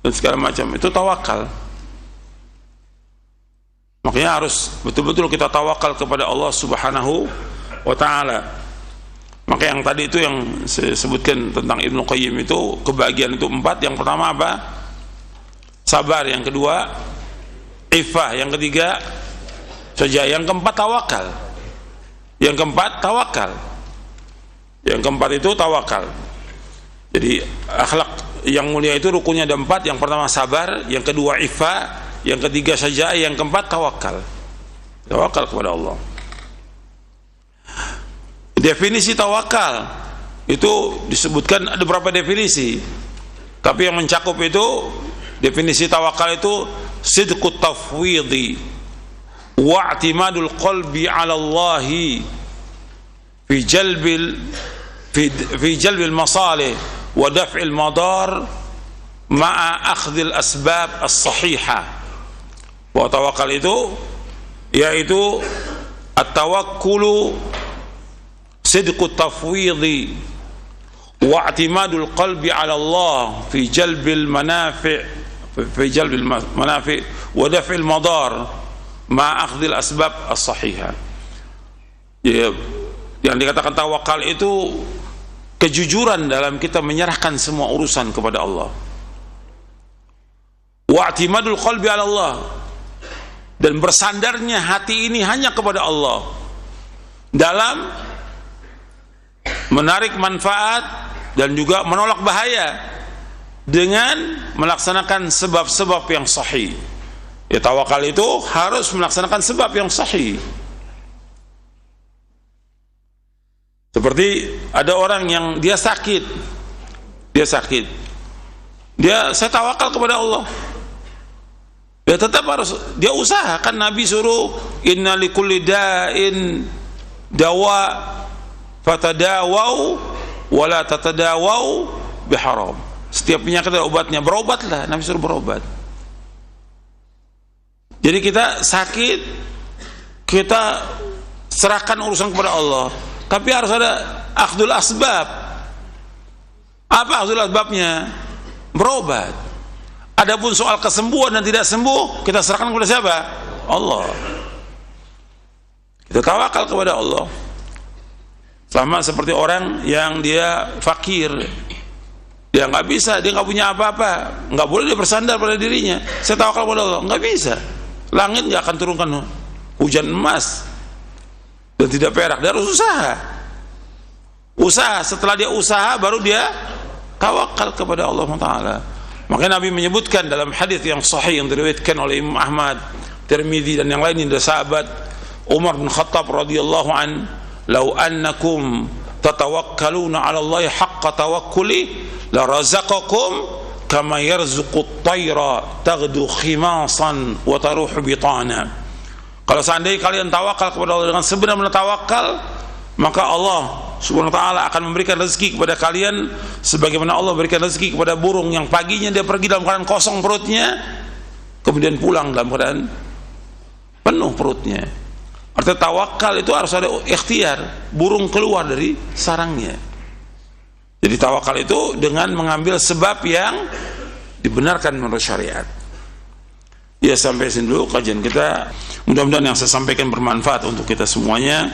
dan segala macam. Itu tawakal. Makanya harus betul-betul kita tawakal kepada Allah Subhanahu wa ta'ala. Maka yang tadi itu yang saya sebutkan tentang Ibnu Qayyim itu, kebahagiaan itu 4. Yang pertama apa? Sabar. Yang kedua iffah. Yang ketiga saja. Yang keempat tawakal. Yang keempat itu tawakal. Jadi akhlak yang mulia itu rukunnya ada 4. Yang pertama sabar, yang kedua ifa, yang ketiga syaja'ah, yang keempat tawakal. Tawakal kepada Allah. Definisi tawakal itu disebutkan ada beberapa definisi, tapi yang mencakup itu definisi tawakal itu sidqut tafwidhi wa i'timadul qalbi 'ala Allah fi jalbil masalih wa daf'il madar ma'a akhdhil asbab as-sahihah. Bahwa tawakal itu yaitu at-tawakkulu sidqut tafwidhi wa i'timadul qalbi 'ala Allah fi jalbil manafi' wa daf'il madar ma'a akhdhil asbab as-sahihah. Ya, yang dikatakan tawakal itu kejujuran dalam kita menyerahkan semua urusan kepada Allah. Wa'timadul qalbi 'ala Allah, dan bersandarnya hati ini hanya kepada Allah dalam menarik manfaat dan juga menolak bahaya dengan melaksanakan sebab-sebab yang sahih. Ya, tawakal itu harus melaksanakan sebab yang sahih. Seperti ada orang yang dia sakit, saya tawakal kepada Allah. Ya tetap harus dia usaha, kan Nabi suruh inna likulli da'in dawa fatadawau wala tatadawau biharam. Setiap penyakit ada obatnya, berobatlah. Nabi suruh berobat. Jadi kita sakit, kita serahkan urusan kepada Allah. Tapi harus ada akhdul asbab. Apa akhdul asbabnya? Berobat. Adapun soal kesembuhan dan tidak sembuh, kita serahkan kepada siapa? Allah. Kita tawakal kepada Allah. Sama seperti orang yang dia fakir, dia nggak bisa, dia nggak punya apa-apa, nggak boleh dia bersandar pada dirinya. Saya tawakal kepada Allah, nggak bisa. Langit nggak akan turunkan hujan emas dan tidak perak. Dia harus usaha. Setelah dia usaha baru dia tawakal kepada Allah Taala. Makanya Nabi menyebutkan dalam hadis yang sahih yang diriwayatkan oleh Imam Ahmad, Tirmidzi dan yang lainnya dari sahabat Umar bin Khattab radhiyallahu an, "Lau annakum tatawakkaluna 'ala Allah haqqa tawakkuli la razaqakum kama yarzuqut tayra taghdu khimasan wa taruhu bitana." Kalau seandainya kalian tawakal kepada Allah dengan sebenar-benar tawakal, maka Allah Subhanahu wa ta'ala akan memberikan rezeki kepada kalian sebagaimana Allah berikan rezeki kepada burung yang paginya dia pergi dalam keadaan kosong perutnya, kemudian pulang dalam keadaan penuh perutnya. Artinya tawakal itu harus ada ikhtiar, burung keluar dari sarangnya. Jadi tawakal itu dengan mengambil sebab yang dibenarkan menurut syariat. Ya, sampai sini dulu kajian kita. Mudah-mudahan yang saya sampaikan bermanfaat untuk kita semuanya.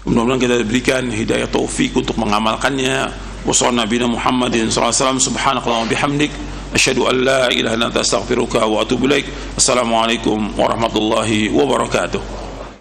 Mudah-mudahan kita diberikan hidayah taufik untuk mengamalkannya. Wassallallahu nabiyana Muhammadin sallallahu alaihi wasallam. Subhanakallahumma bihamdik asyhadu an la ilaha illa anta astaghfiruka wa atubu ilaik. Assalamualaikum warahmatullahi wabarakatuh.